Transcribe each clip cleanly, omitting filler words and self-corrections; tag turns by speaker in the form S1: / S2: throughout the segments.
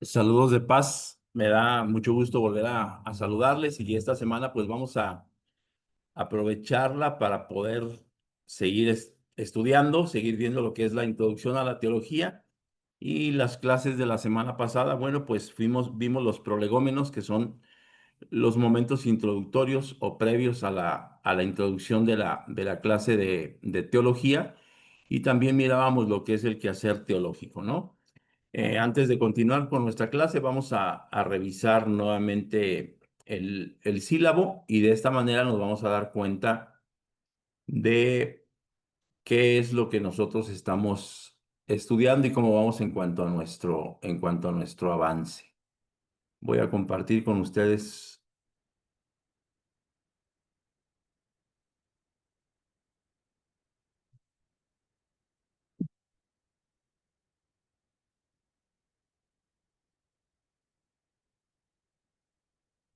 S1: Saludos de paz. Me da mucho gusto volver a saludarles y esta semana pues vamos a aprovecharla para poder seguir estudiando, seguir viendo lo que es la introducción a la teología y las clases de la semana pasada. Bueno, pues vimos los prolegómenos, que son los momentos introductorios o previos a la introducción de la clase de teología, y también mirábamos lo que es el quehacer teológico, ¿no? Antes de continuar con nuestra clase, vamos a revisar nuevamente el sílabo, y de esta manera nos vamos a dar cuenta de qué es lo que nosotros estamos estudiando y cómo vamos en cuanto a nuestro avance. Voy a compartir con ustedes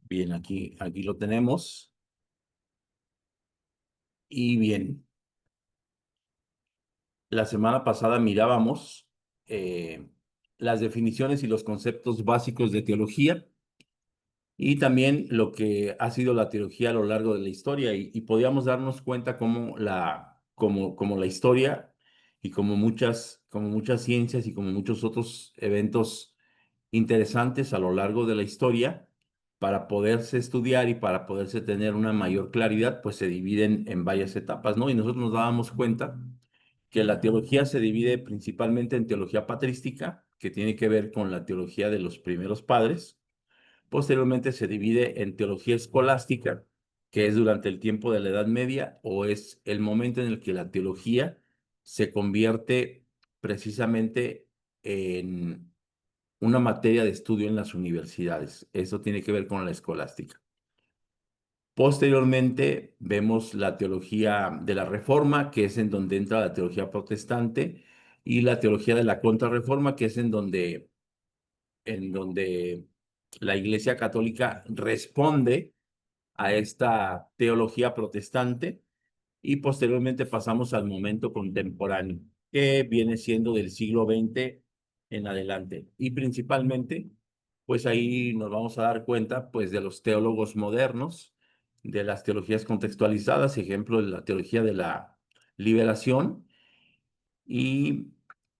S1: bien, aquí lo tenemos. Y bien, la semana pasada mirábamos eh, las definiciones y los conceptos básicos de teología, y también lo que ha sido la teología a lo largo de la historia, y podíamos darnos cuenta como la historia, y como muchas ciencias y como muchos otros eventos interesantes a lo largo de la historia, para poderse estudiar y para poderse tener una mayor claridad, pues se dividen en varias etapas, ¿no? Y nosotros nos dábamos cuenta que la teología se divide principalmente en teología patrística, que tiene que ver con la teología de los primeros padres. Posteriormente se divide en teología escolástica, que es durante el tiempo de la Edad Media, o es el momento en el que la teología se convierte precisamente en una materia de estudio en las universidades. Eso tiene que ver con la escolástica. Posteriormente vemos la teología de la Reforma, que es en donde entra la teología protestante, y la teología de la Contrarreforma, que es en donde la Iglesia Católica responde a esta teología protestante. Y posteriormente pasamos al momento contemporáneo, que viene siendo del siglo XX en adelante. Y principalmente, pues ahí nos vamos a dar cuenta, pues, de los teólogos modernos, de las teologías contextualizadas, ejemplo de la teología de la liberación, y,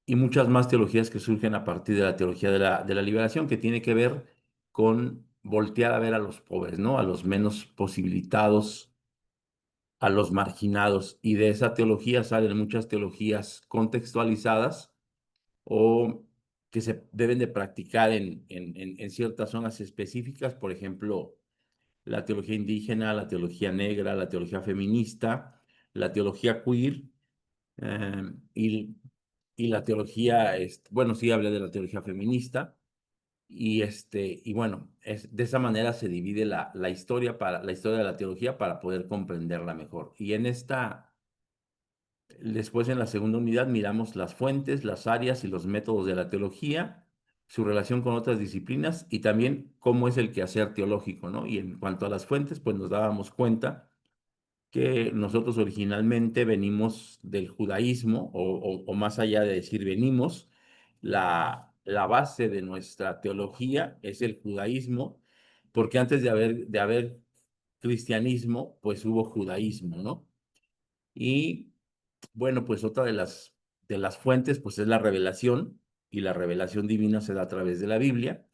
S1: y muchas más teologías que surgen a partir de la teología de la liberación, que tiene que ver con voltear a ver a los pobres, ¿no? A los menos posibilitados, a los marginados. Y de esa teología salen muchas teologías contextualizadas, o que se deben de practicar en ciertas zonas específicas, por ejemplo, la teología indígena, la teología negra, la teología feminista, la teología queer, eh, y, y la teología, bueno, sí hablé de la teología feminista. Y bueno, de esa manera se divide la historia de la teología, para poder comprenderla mejor. Después, en la segunda unidad, miramos las fuentes, las áreas y los métodos de la teología, su relación con otras disciplinas, y también cómo es el quehacer teológico, ¿no? Y en cuanto a las fuentes, pues nos dábamos cuenta que nosotros originalmente venimos del judaísmo, o más allá de decir venimos, la base de nuestra teología es el judaísmo, porque antes de haber cristianismo, pues hubo judaísmo, ¿no? Y bueno, pues otra de las fuentes, pues es la revelación, y la revelación divina se da a través de la Biblia.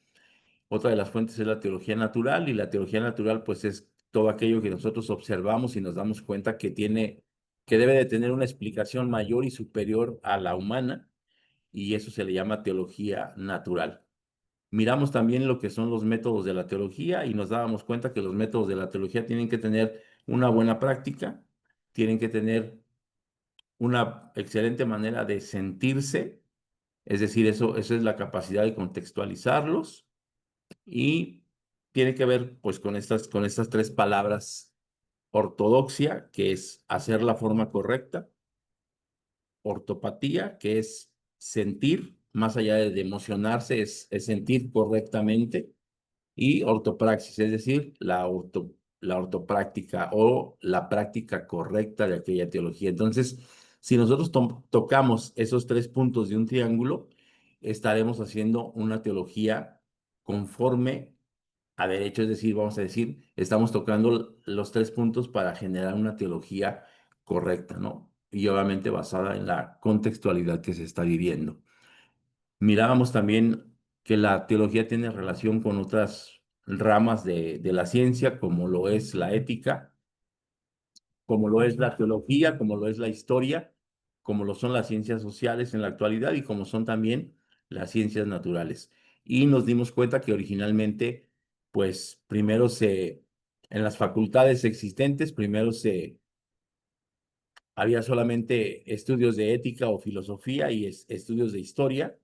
S1: Otra de las fuentes es la teología natural, y la teología natural pues es todo aquello que nosotros observamos y nos damos cuenta que debe de tener una explicación mayor y superior a la humana, y eso se le llama teología natural. Miramos también lo que son los métodos de la teología, y nos dábamos cuenta que los métodos de la teología tienen que tener una buena práctica, tienen que tener una excelente manera de sentirse, es decir, eso es la capacidad de contextualizarlos, y tiene que ver pues con estas tres palabras: ortodoxia, que es hacer la forma correcta; ortopatía, que es sentir, más allá de emocionarse, es sentir correctamente; y ortopraxis, es decir, la ortopráctica, o la práctica correcta de aquella teología. Entonces, si nosotros tocamos esos tres puntos de un triángulo, estaremos haciendo una teología conforme a derecho, es decir, vamos a decir, estamos tocando los tres puntos para generar una teología correcta, ¿no? Y obviamente basada en la contextualidad que se está viviendo. Mirábamos también que la teología tiene relación con otras ramas de la ciencia, como lo es la ética, como lo es la teología, como lo es la historia, como lo son las ciencias sociales en la actualidad y como son también las ciencias naturales. Y nos dimos cuenta que originalmente, pues primero en las facultades existentes, primero había solamente estudios de ética o filosofía y estudios de historia,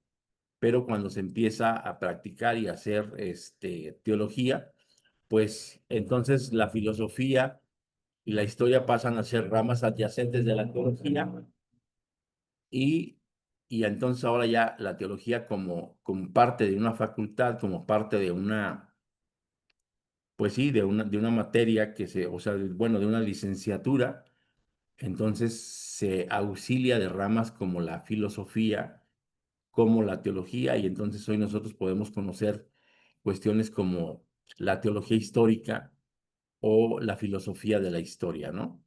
S1: pero cuando se empieza a practicar y a hacer teología, pues entonces la filosofía y la historia pasan a ser ramas adyacentes de la teología y, y entonces ahora ya la teología como parte de una facultad, como parte de una, pues sí, de una materia o sea, bueno, de una licenciatura, entonces se auxilia de ramas como la filosofía, como la teología, y entonces hoy nosotros podemos conocer cuestiones como la teología histórica o la filosofía de la historia, ¿no?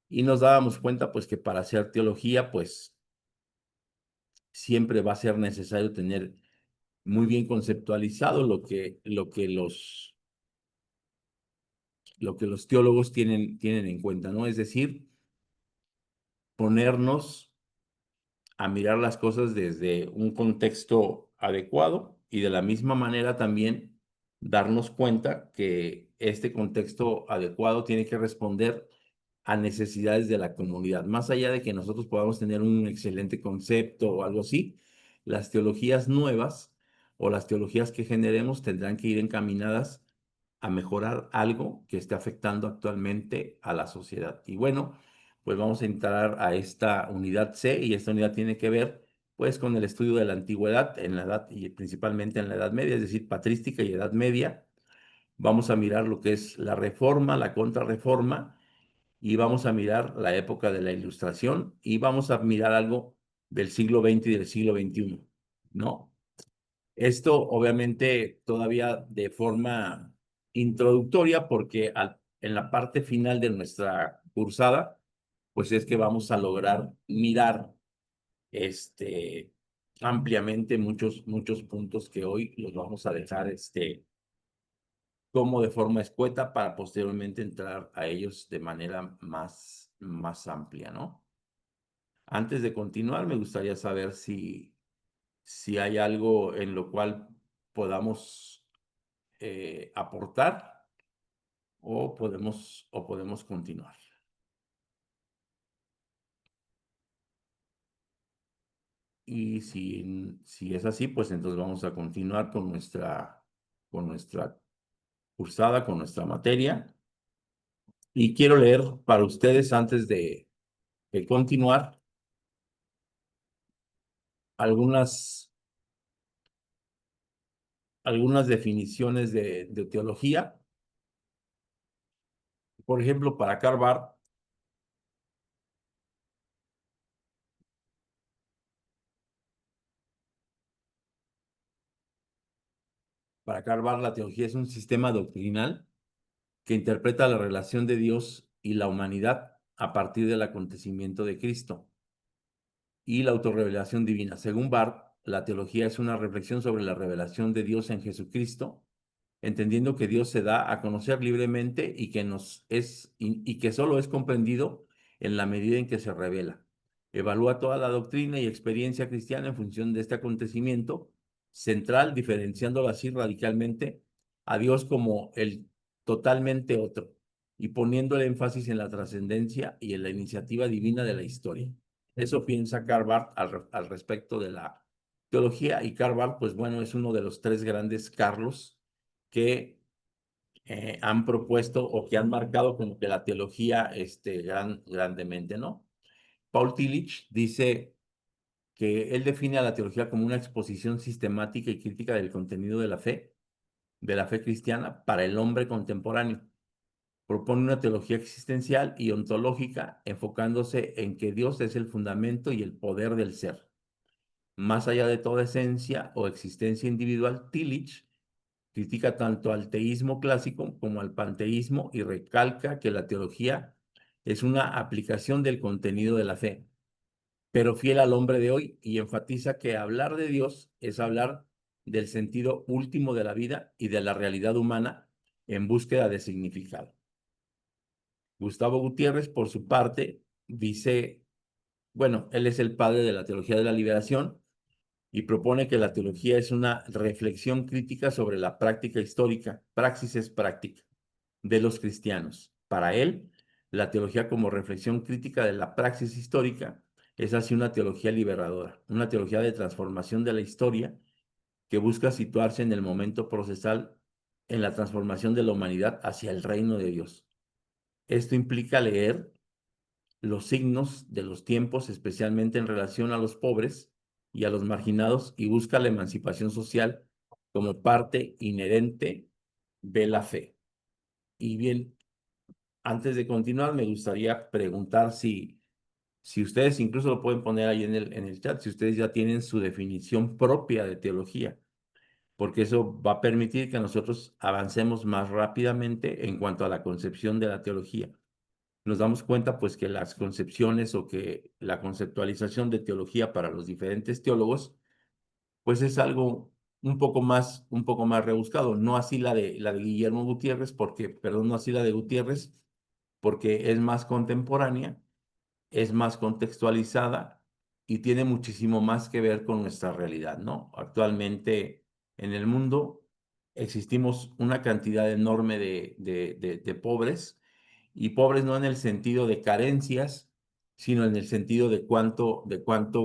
S1: Y nos dábamos cuenta, pues, que para hacer teología, pues, siempre va a ser necesario tener muy bien conceptualizado lo que los teólogos tienen en cuenta, ¿no? Es decir, ponernos a mirar las cosas desde un contexto adecuado y de la misma manera también darnos cuenta que este contexto adecuado tiene que responder a necesidades de la comunidad. Más allá de que nosotros podamos tener un excelente concepto o algo así, las teologías nuevas o las teologías que generemos tendrán que ir encaminadas a mejorar algo que esté afectando actualmente a la sociedad. Y bueno, pues vamos a entrar a esta unidad C y esta unidad tiene que ver pues con el estudio de la antigüedad en la edad y principalmente en la Edad Media, es decir, patrística y Edad Media. Vamos a mirar lo que es la reforma, la contrarreforma y vamos a mirar la época de la Ilustración y vamos a mirar algo del siglo XX y del siglo XXI, ¿no? Esto obviamente todavía de forma introductoria porque en la parte final de nuestra cursada, pues es que vamos a lograr mirar este, ampliamente muchos puntos que hoy los vamos a dejar como de forma escueta para posteriormente entrar a ellos de manera más amplia, ¿no? Antes de continuar, me gustaría saber si hay algo en lo cual podamos aportar o podemos continuar. Y si es así, pues entonces vamos a continuar con nuestra cursada, con nuestra materia. Y quiero leer para ustedes, antes de continuar, algunas, algunas definiciones de teología. Por ejemplo, para Karl Barth, la teología es un sistema doctrinal que interpreta la relación de Dios y la humanidad a partir del acontecimiento de Cristo y la autorrevelación divina. Según Barth, la teología es una reflexión sobre la revelación de Dios en Jesucristo, entendiendo que Dios se da a conocer libremente y que solo es comprendido en la medida en que se revela. Evalúa toda la doctrina y experiencia cristiana en función de este acontecimiento central, diferenciándolo así radicalmente a Dios como el totalmente otro y poniendo el énfasis en la trascendencia y en la iniciativa divina de la historia. Eso piensa Karl Barth al respecto de la teología, y Karl Barth, pues bueno, es uno de los tres grandes Carlos que han propuesto o que han marcado como que la teología grandemente, ¿no? Paul Tillich dice que él define a la teología como una exposición sistemática y crítica del contenido de la fe cristiana para el hombre contemporáneo. Propone una teología existencial y ontológica enfocándose en que Dios es el fundamento y el poder del ser. más allá de toda esencia o existencia individual, Tillich critica tanto al teísmo clásico como al panteísmo y recalca que la teología es una aplicación del contenido de la fe, pero fiel al hombre de hoy, y enfatiza que hablar de Dios es hablar del sentido último de la vida y de la realidad humana en búsqueda de significado. Gustavo Gutiérrez, por su parte, dice, bueno, él es el padre de la teología de la liberación y propone que la teología es una reflexión crítica sobre la práctica histórica, praxis es práctica, de los cristianos. Para él, la teología como reflexión crítica de la praxis histórica es así una teología liberadora, una teología de transformación de la historia que busca situarse en el momento procesal en la transformación de la humanidad hacia el reino de Dios. Esto implica leer los signos de los tiempos, especialmente en relación a los pobres y a los marginados, y busca la emancipación social como parte inherente de la fe. Y bien, antes de continuar, me gustaría preguntar si ustedes incluso lo pueden poner ahí en el chat, si ustedes ya tienen su definición propia de teología, porque eso va a permitir que nosotros avancemos más rápidamente en cuanto a la concepción de la teología. Nos damos cuenta pues que las concepciones o que la conceptualización de teología para los diferentes teólogos pues es algo un poco más rebuscado, no así la de Guillermo Gutiérrez, porque, perdón, no así la de Gutiérrez, porque es más contemporánea, es más contextualizada y tiene muchísimo más que ver con nuestra realidad, ¿no? Actualmente en el mundo existimos una cantidad enorme de pobres, y pobres no en el sentido de carencias, sino en el sentido de cuánto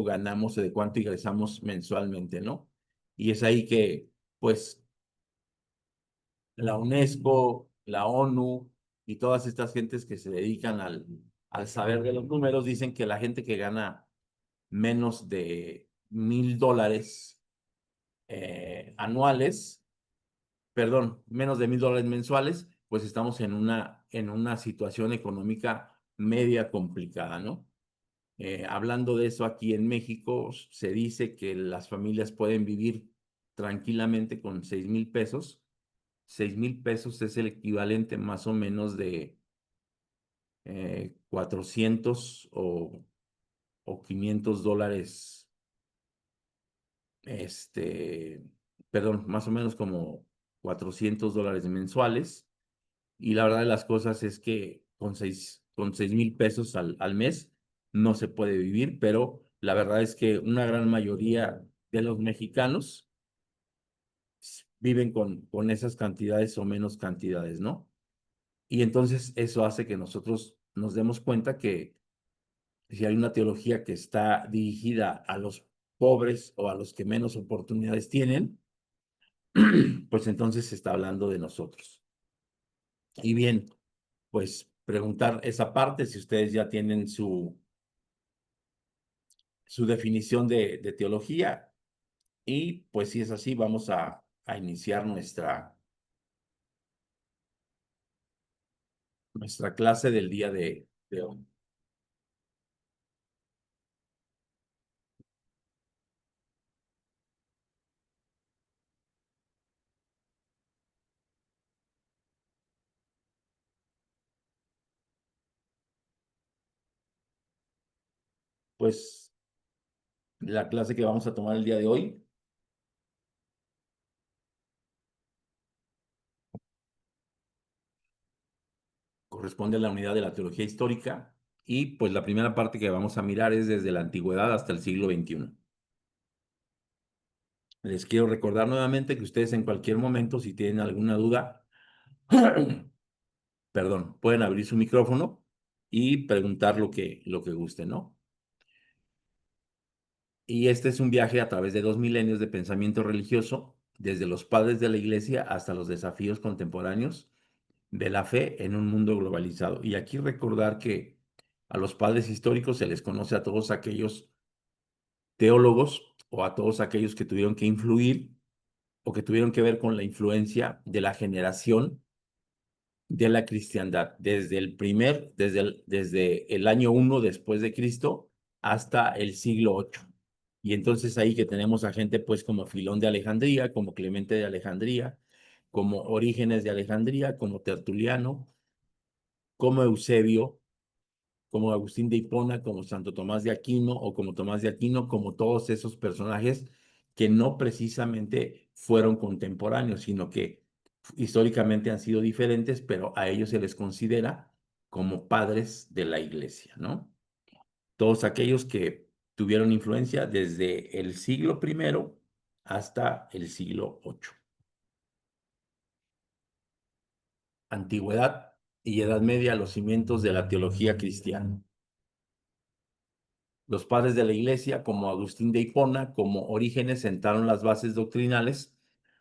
S1: ganamos o de cuánto ingresamos mensualmente, ¿no? Y es ahí que, pues, la UNESCO, la ONU y todas estas gentes que se dedican al saber de los números dicen que la gente que gana menos de $1,000 anuales, perdón, menos de $1,000 mensuales, pues estamos en una situación económica media complicada, ¿no? Hablando de eso, aquí en México se dice que las familias pueden vivir tranquilamente con 6,000 pesos. 6,000 pesos es el equivalente más o menos de 400 o $500, este, perdón, más o menos como $400 mensuales. Y la verdad de las cosas es que con 6,000 pesos al mes no se puede vivir, pero la verdad es que una gran mayoría de los mexicanos viven con esas cantidades o menos cantidades, ¿no? Y entonces eso hace que nosotros nos demos cuenta que si hay una teología que está dirigida a los pobres o a los que menos oportunidades tienen, pues entonces se está hablando de nosotros. Y bien, pues preguntar esa parte, si ustedes ya tienen su definición de teología, y pues si es así, vamos a iniciar nuestra clase del día de hoy. Pues la clase que vamos a tomar el día de hoy corresponde a la unidad de la teología histórica, y pues la primera parte que vamos a mirar es desde la antigüedad hasta el siglo XXI. Les quiero recordar nuevamente que ustedes en cualquier momento, si tienen alguna duda, perdón, pueden abrir su micrófono y preguntar lo que gusten, ¿no? Y este es un viaje a través de 2 milenios de pensamiento religioso, desde los padres de la iglesia hasta los desafíos contemporáneos de la fe en un mundo globalizado. Y aquí recordar que a los padres históricos se les conoce a todos aquellos teólogos o a todos aquellos que tuvieron que influir o que tuvieron que ver con la influencia de la generación de la cristiandad, desde el año 1 después de Cristo hasta el siglo 8. Y entonces ahí que tenemos a gente pues como Filón de Alejandría, como Clemente de Alejandría, como Orígenes de Alejandría, como Tertuliano, como Eusebio, como Agustín de Hipona, como Santo Tomás de Aquino o como Tomás de Aquino, como todos esos personajes que no precisamente fueron contemporáneos, sino que históricamente han sido diferentes, pero a ellos se les considera como padres de la iglesia, ¿no? Todos aquellos que tuvieron influencia desde el siglo primero hasta el siglo VIII. Antigüedad y Edad Media, los cimientos de la teología cristiana. Los padres de la Iglesia, como Agustín de Hipona, como Orígenes, sentaron las bases doctrinales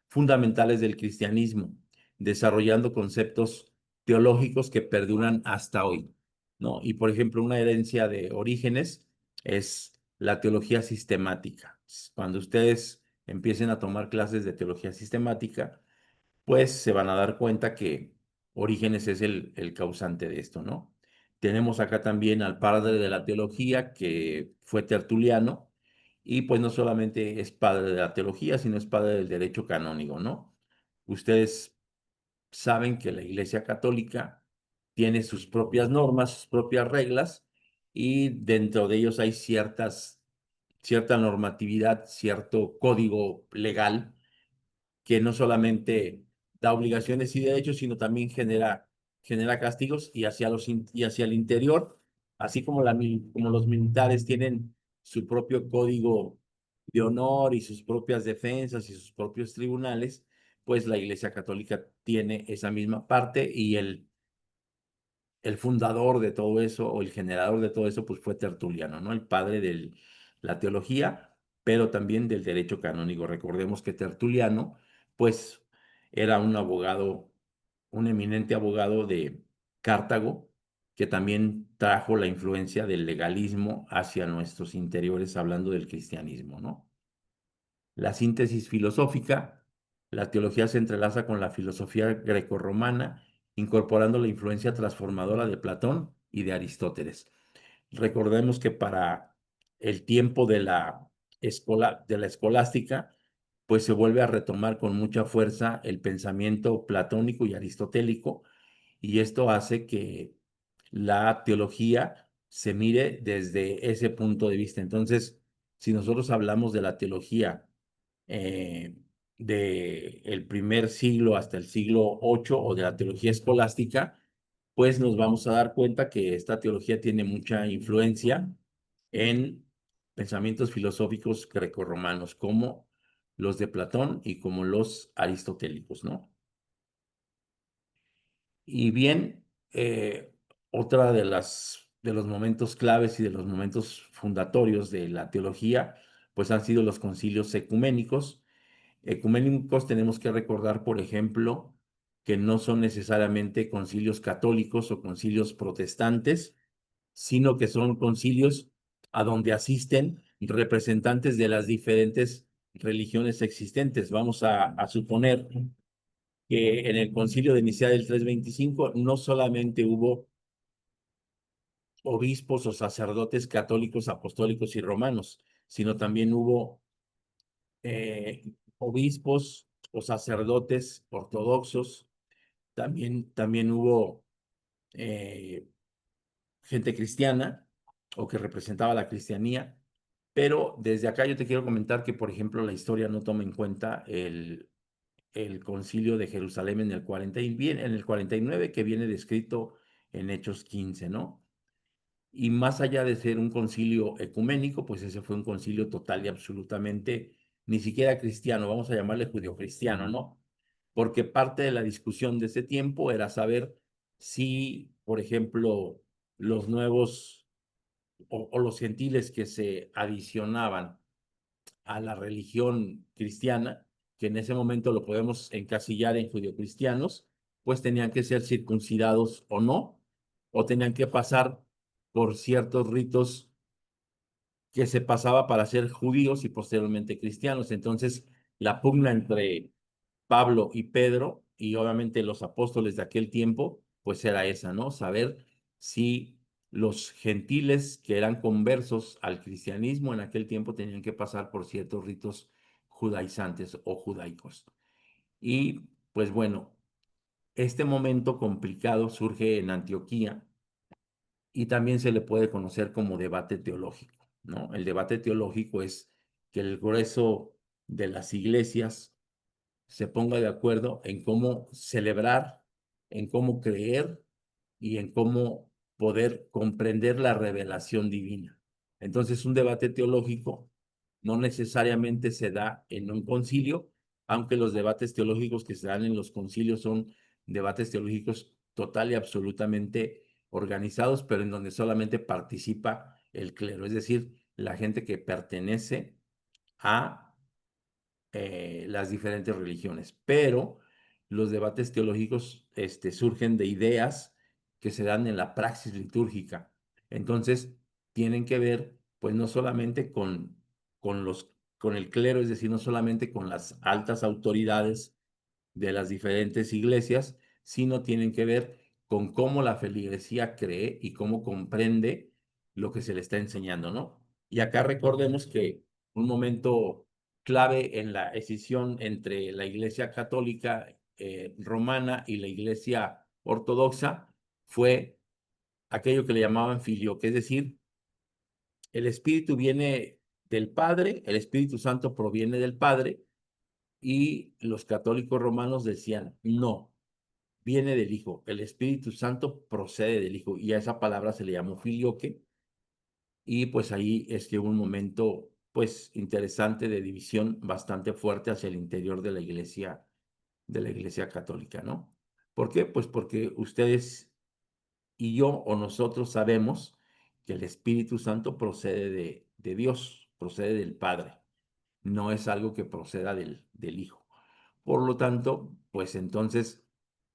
S1: fundamentales del cristianismo, desarrollando conceptos teológicos que perduran hasta hoy, ¿no? Y por ejemplo, una herencia de Orígenes es la teología sistemática. Cuando ustedes empiecen a tomar clases de teología sistemática, pues se van a dar cuenta que Orígenes es el causante de esto, ¿no? Tenemos acá también al padre de la teología, que fue Tertuliano, y pues no solamente es padre de la teología, sino es padre del derecho canónico, ¿no? Ustedes saben que la Iglesia Católica tiene sus propias normas, sus propias reglas, y dentro de ellos hay cierta normatividad, cierto código legal que no solamente da obligaciones y derechos, sino también genera castigos y y hacia el interior, así como, como los militares tienen su propio código de honor y sus propias defensas y sus propios tribunales, pues la Iglesia Católica tiene esa misma parte y el fundador de todo eso o el generador de todo eso, pues fue Tertuliano, ¿no? El padre de la teología, pero también del derecho canónico. Recordemos que Tertuliano, pues, era un abogado, un eminente abogado de Cartago, que también trajo la influencia del legalismo hacia nuestros interiores, hablando del cristianismo, ¿no? La síntesis filosófica, la teología se entrelaza con la filosofía grecorromana, incorporando la influencia transformadora de Platón y de Aristóteles. Recordemos que para el tiempo de de la escolástica, pues se vuelve a retomar con mucha fuerza el pensamiento platónico y aristotélico, y esto hace que la teología se mire desde ese punto de vista. Entonces, si nosotros hablamos de la teología eh, del primer siglo hasta el siglo VIII o de la teología escolástica, pues nos vamos a dar cuenta que esta teología tiene mucha influencia en pensamientos filosóficos grecorromanos, como los de Platón y como los aristotélicos, ¿no? Y bien, otra de de los momentos claves y de los momentos fundatorios de la teología, pues han sido los concilios ecuménicos. Ecuménicos tenemos que recordar, por ejemplo, que no son necesariamente concilios católicos o concilios protestantes, sino que son concilios a donde asisten representantes de las diferentes religiones existentes. Vamos a suponer que en el concilio de Nicea del 325 no solamente hubo obispos o sacerdotes católicos, apostólicos y romanos, sino también hubo eh, obispos o sacerdotes ortodoxos, también hubo eh, gente cristiana o que representaba la cristianía, pero desde acá yo te quiero comentar que, por ejemplo, la historia no toma en cuenta el concilio de Jerusalén en el 40 y bien, en el 49 que viene descrito en Hechos 15, ¿no? Y más allá de ser un concilio ecuménico, pues ese fue un concilio total y absolutamente ni siquiera cristiano, vamos a llamarle judeocristiano, ¿no? Porque parte de la discusión de ese tiempo era saber si, por ejemplo, los nuevos o los gentiles que se adicionaban a la religión cristiana, que en ese momento lo podemos encasillar en judeocristianos, pues tenían que ser circuncidados o no, o tenían que pasar por ciertos ritos que se pasaba para ser judíos y posteriormente cristianos. Entonces, la pugna entre Pablo y Pedro, y obviamente los apóstoles de aquel tiempo, pues era esa, ¿no? Saber si los gentiles que eran conversos al cristianismo en aquel tiempo tenían que pasar por ciertos ritos judaizantes o judaicos. Y pues bueno, este momento complicado surge en Antioquía y también se le puede conocer como debate teológico, ¿no? El debate teológico es que el grueso de las iglesias se ponga de acuerdo en cómo celebrar, en cómo creer y en cómo poder comprender la revelación divina. Entonces, un debate teológico no necesariamente se da en un concilio, aunque los debates teológicos que se dan en los concilios son debates teológicos total y absolutamente organizados, pero en donde solamente participa el clero, es decir, la gente que pertenece a las diferentes religiones. Pero los debates teológicos surgen de ideas que se dan en la praxis litúrgica. Entonces, tienen que ver, pues, no solamente con con el clero, es decir, no solamente con las altas autoridades de las diferentes iglesias, sino tienen que ver con cómo la feligresía cree y cómo comprende lo que se le está enseñando, ¿no? Y acá recordemos que un momento clave en la escisión entre la Iglesia Católica romana y la Iglesia Ortodoxa fue aquello que le llamaban filioque, es decir, el Espíritu viene del Padre, el Espíritu Santo proviene del Padre, y los católicos romanos decían, no, viene del Hijo, el Espíritu Santo procede del Hijo, y a esa palabra se le llamó filioque, y pues ahí es que hubo un momento pues interesante de división bastante fuerte hacia el interior de la iglesia católica, ¿no? ¿Por qué? Pues porque ustedes y yo o nosotros sabemos que el Espíritu Santo procede de Dios, procede del Padre, no es algo que proceda del Hijo. Por lo tanto, pues entonces,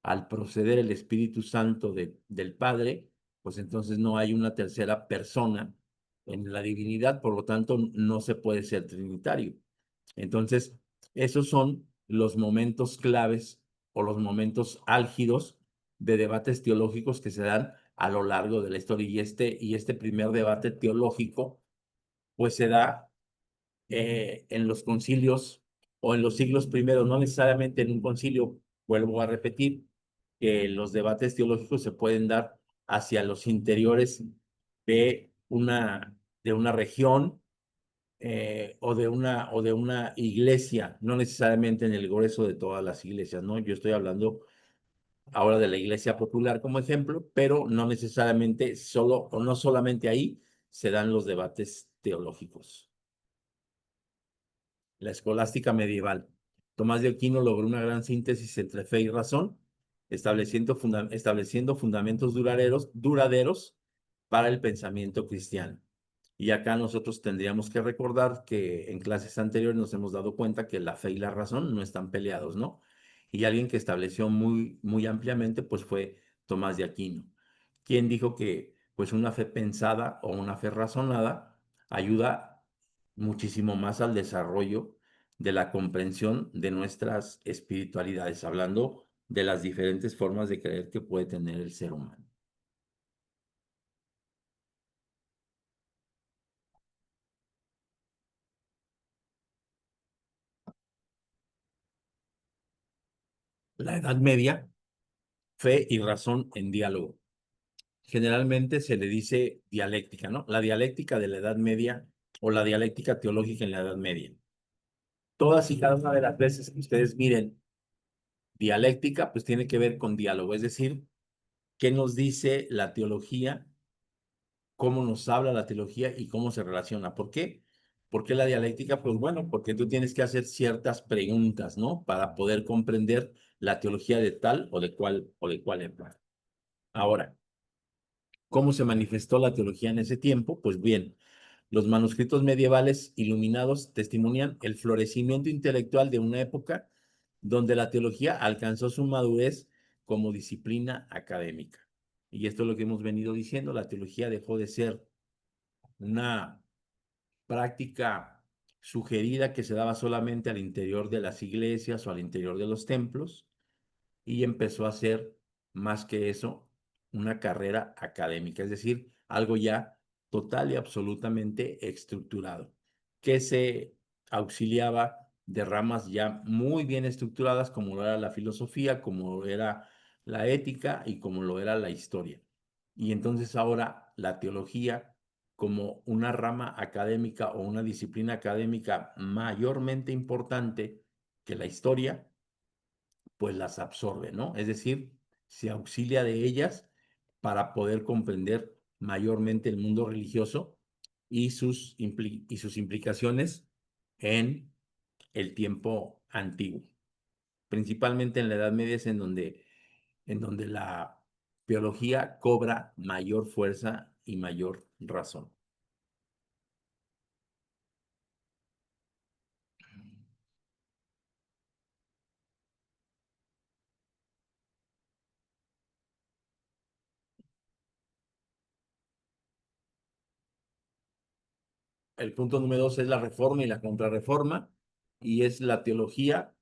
S1: al proceder el Espíritu Santo del Padre, pues entonces no hay una tercera persona en la divinidad, por lo tanto, no se puede ser trinitario. Entonces, esos son los momentos claves o los momentos álgidos de debates teológicos que se dan a lo largo de la historia. Y este primer debate teológico, pues se da en los concilios o en los siglos primeros, no necesariamente en un concilio, vuelvo a repetir, que los debates teológicos se pueden dar hacia los interiores de una región o de una iglesia, no necesariamente en el grueso de todas las iglesias, ¿no? Yo estoy hablando ahora de la iglesia popular como ejemplo, pero no necesariamente solo o no solamente ahí se dan los debates teológicos. La escolástica medieval. Tomás de Aquino logró una gran síntesis entre fe y razón, estableciendo fundamentos duraderos para el pensamiento cristiano. Y acá nosotros tendríamos que recordar que en clases anteriores nos hemos dado cuenta que la fe y la razón no están peleados, ¿no? Y alguien que estableció muy ampliamente, pues fue Tomás de Aquino, quien dijo que pues una fe pensada o una fe razonada ayuda muchísimo más al desarrollo de la comprensión de nuestras espiritualidades, hablando de las diferentes formas de creer que puede tener el ser humano. La Edad Media, fe y razón en diálogo. Generalmente se le dice dialéctica, ¿no? La dialéctica de la Edad Media o la dialéctica teológica en la Edad Media. Todas y cada una de las veces que ustedes miren dialéctica, pues tiene que ver con diálogo, es decir, qué nos dice la teología, cómo nos habla la teología y cómo se relaciona. ¿Por qué? ¿Por qué la dialéctica? Pues bueno, porque tú tienes que hacer ciertas preguntas, ¿no? Para poder comprender la teología de tal o de cual época. Ahora, ¿cómo se manifestó la teología en ese tiempo? Pues bien, los manuscritos medievales iluminados testimonian el florecimiento intelectual de una época donde la teología alcanzó su madurez como disciplina académica. Y esto es lo que hemos venido diciendo, la teología dejó de ser una práctica sugerida que se daba solamente al interior de las iglesias o al interior de los templos y empezó a ser más que eso una carrera académica, es decir, algo ya total y absolutamente estructurado, que se auxiliaba de ramas ya muy bien estructuradas, como lo era la filosofía, como lo era la ética y como lo era la historia. Y entonces ahora la teología, como una rama académica o una disciplina académica mayormente importante que la historia, pues las absorbe, ¿no? Es decir, se auxilia de ellas para poder comprender mayormente el mundo religioso y sus implicaciones en el tiempo antiguo. Principalmente en la Edad Media es en donde la teología cobra mayor fuerza y mayor razón. El punto número dos es la reforma y la contrarreforma, y es la teología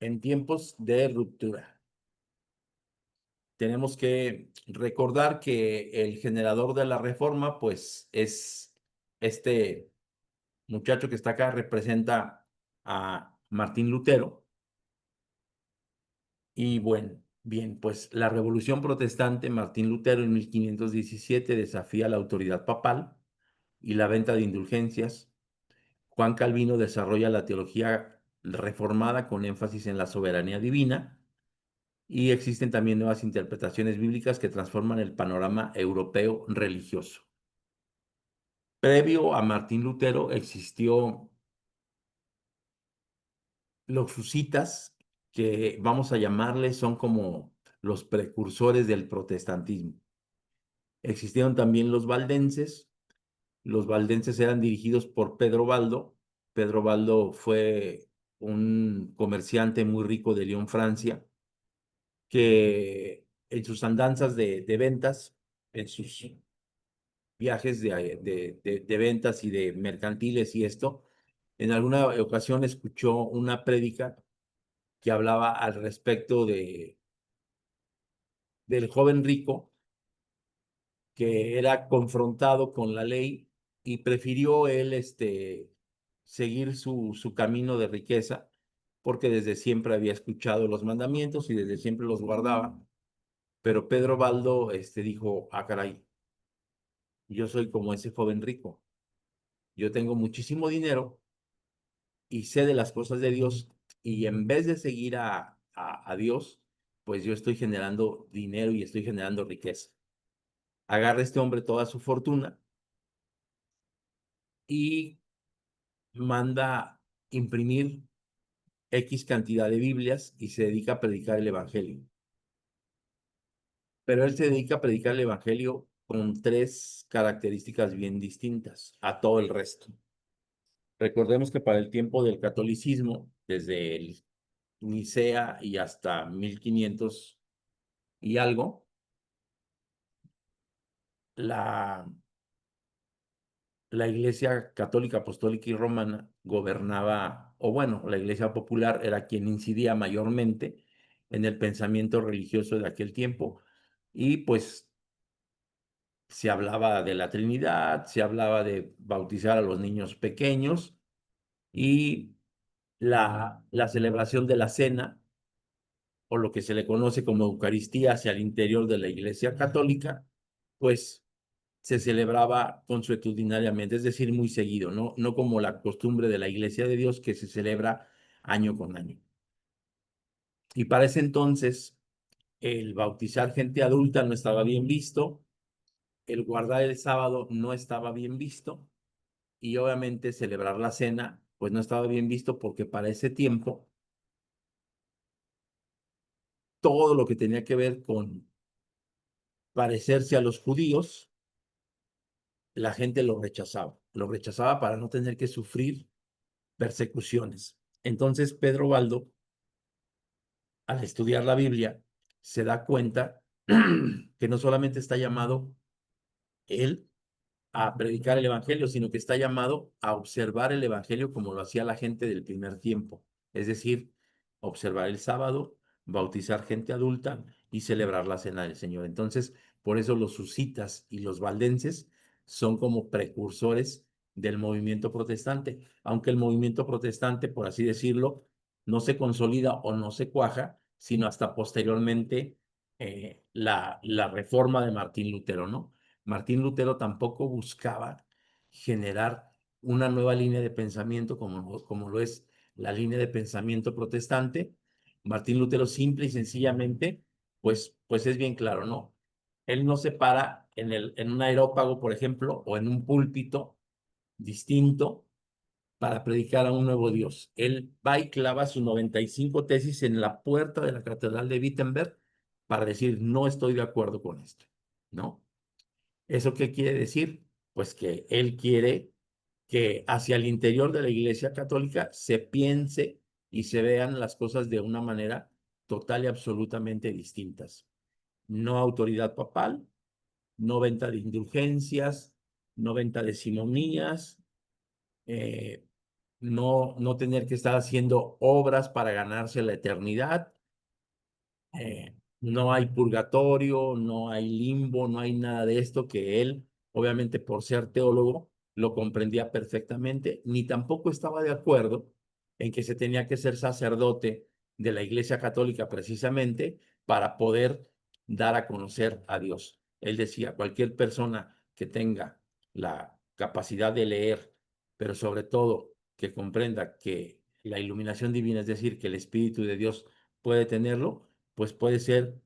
S1: en tiempos de ruptura. Tenemos que recordar que el generador de la reforma, pues, es este muchacho que está acá, representa a Martín Lutero. Y bueno, bien, pues la Revolución Protestante, Martín Lutero en 1517 desafía la autoridad papal y la venta de indulgencias. Juan Calvino desarrolla la teología reformada con énfasis en la soberanía divina, y existen también nuevas interpretaciones bíblicas que transforman el panorama europeo religioso. Previo a Martín Lutero existió los husitas, que vamos a llamarles, son como los precursores del protestantismo. Existieron también los valdenses. Los valdenses eran dirigidos por Pedro Baldo. Pedro Baldo fue un comerciante muy rico de Lyon, Francia, que en sus andanzas de ventas, en sus viajes de ventas y de mercantiles y esto, en alguna ocasión escuchó una prédica que hablaba al respecto del joven rico que era confrontado con la ley y prefirió él seguir su camino de riqueza, porque desde siempre había escuchado los mandamientos y desde siempre los guardaba. Pero Pedro Baldo dijo, ah, caray, yo soy como ese joven rico. Yo tengo muchísimo dinero y sé de las cosas de Dios, y en vez de seguir a Dios, pues yo estoy generando dinero y estoy generando riqueza. Agarra este hombre toda su fortuna y manda imprimir X cantidad de Biblias y se dedica a predicar el Evangelio. Pero él se dedica a predicar el Evangelio con tres características bien distintas a todo el resto. Recordemos que para el tiempo del catolicismo, desde el Nicea y hasta 1500 y algo, la, la Iglesia Católica, Apostólica y Romana gobernaba, o bueno, la Iglesia Popular era quien incidía mayormente en el pensamiento religioso de aquel tiempo, y pues se hablaba de la Trinidad, se hablaba de bautizar a los niños pequeños, y la celebración de la cena, o lo que se le conoce como Eucaristía hacia el interior de la Iglesia Católica, pues se celebraba consuetudinariamente, es decir, muy seguido, no como la costumbre de la Iglesia de Dios, que se celebra año con año. Y para ese entonces, el bautizar gente adulta no estaba bien visto, el guardar el sábado no estaba bien visto, y obviamente celebrar la cena, pues no estaba bien visto, porque para ese tiempo todo lo que tenía que ver con parecerse a los judíos, la gente lo rechazaba para no tener que sufrir persecuciones. Entonces Pedro Baldo, al estudiar la Biblia, se da cuenta que no solamente está llamado él a predicar el Evangelio, sino que está llamado a observar el Evangelio como lo hacía la gente del primer tiempo. Es decir, observar el sábado, bautizar gente adulta y celebrar la cena del Señor. Entonces, Por eso los husitas y los valdenses son como precursores del movimiento protestante, aunque el movimiento protestante, por así decirlo, no se consolida o no se cuaja, sino hasta posteriormente la reforma de Martín Lutero, ¿no? Martín Lutero tampoco buscaba generar una nueva línea de pensamiento como lo es la línea de pensamiento protestante. Martín Lutero simple y sencillamente, pues es bien claro, ¿no? Él no se para en un aerópago, por ejemplo, o en un púlpito distinto para predicar a un nuevo Dios. Él va y clava sus 95 tesis en la puerta de la Catedral de Wittenberg para decir, no estoy de acuerdo con esto, ¿no? ¿Eso qué quiere decir? Pues que él quiere que hacia el interior de la Iglesia Católica se piense y se vean las cosas de una manera total y absolutamente distintas. No autoridad papal, no venta de indulgencias, no venta de simonías, eh, no tener que estar haciendo obras para ganarse la eternidad, no hay purgatorio, no hay limbo, no hay nada de esto que él, obviamente por ser teólogo, lo comprendía perfectamente, ni tampoco estaba de acuerdo en que se tenía que ser sacerdote de la Iglesia Católica precisamente para poder dar a conocer a Dios. Él decía, cualquier persona que tenga la capacidad de leer, pero sobre todo que comprenda que la iluminación divina, es decir, que el Espíritu de Dios puede tenerlo, pues puede ser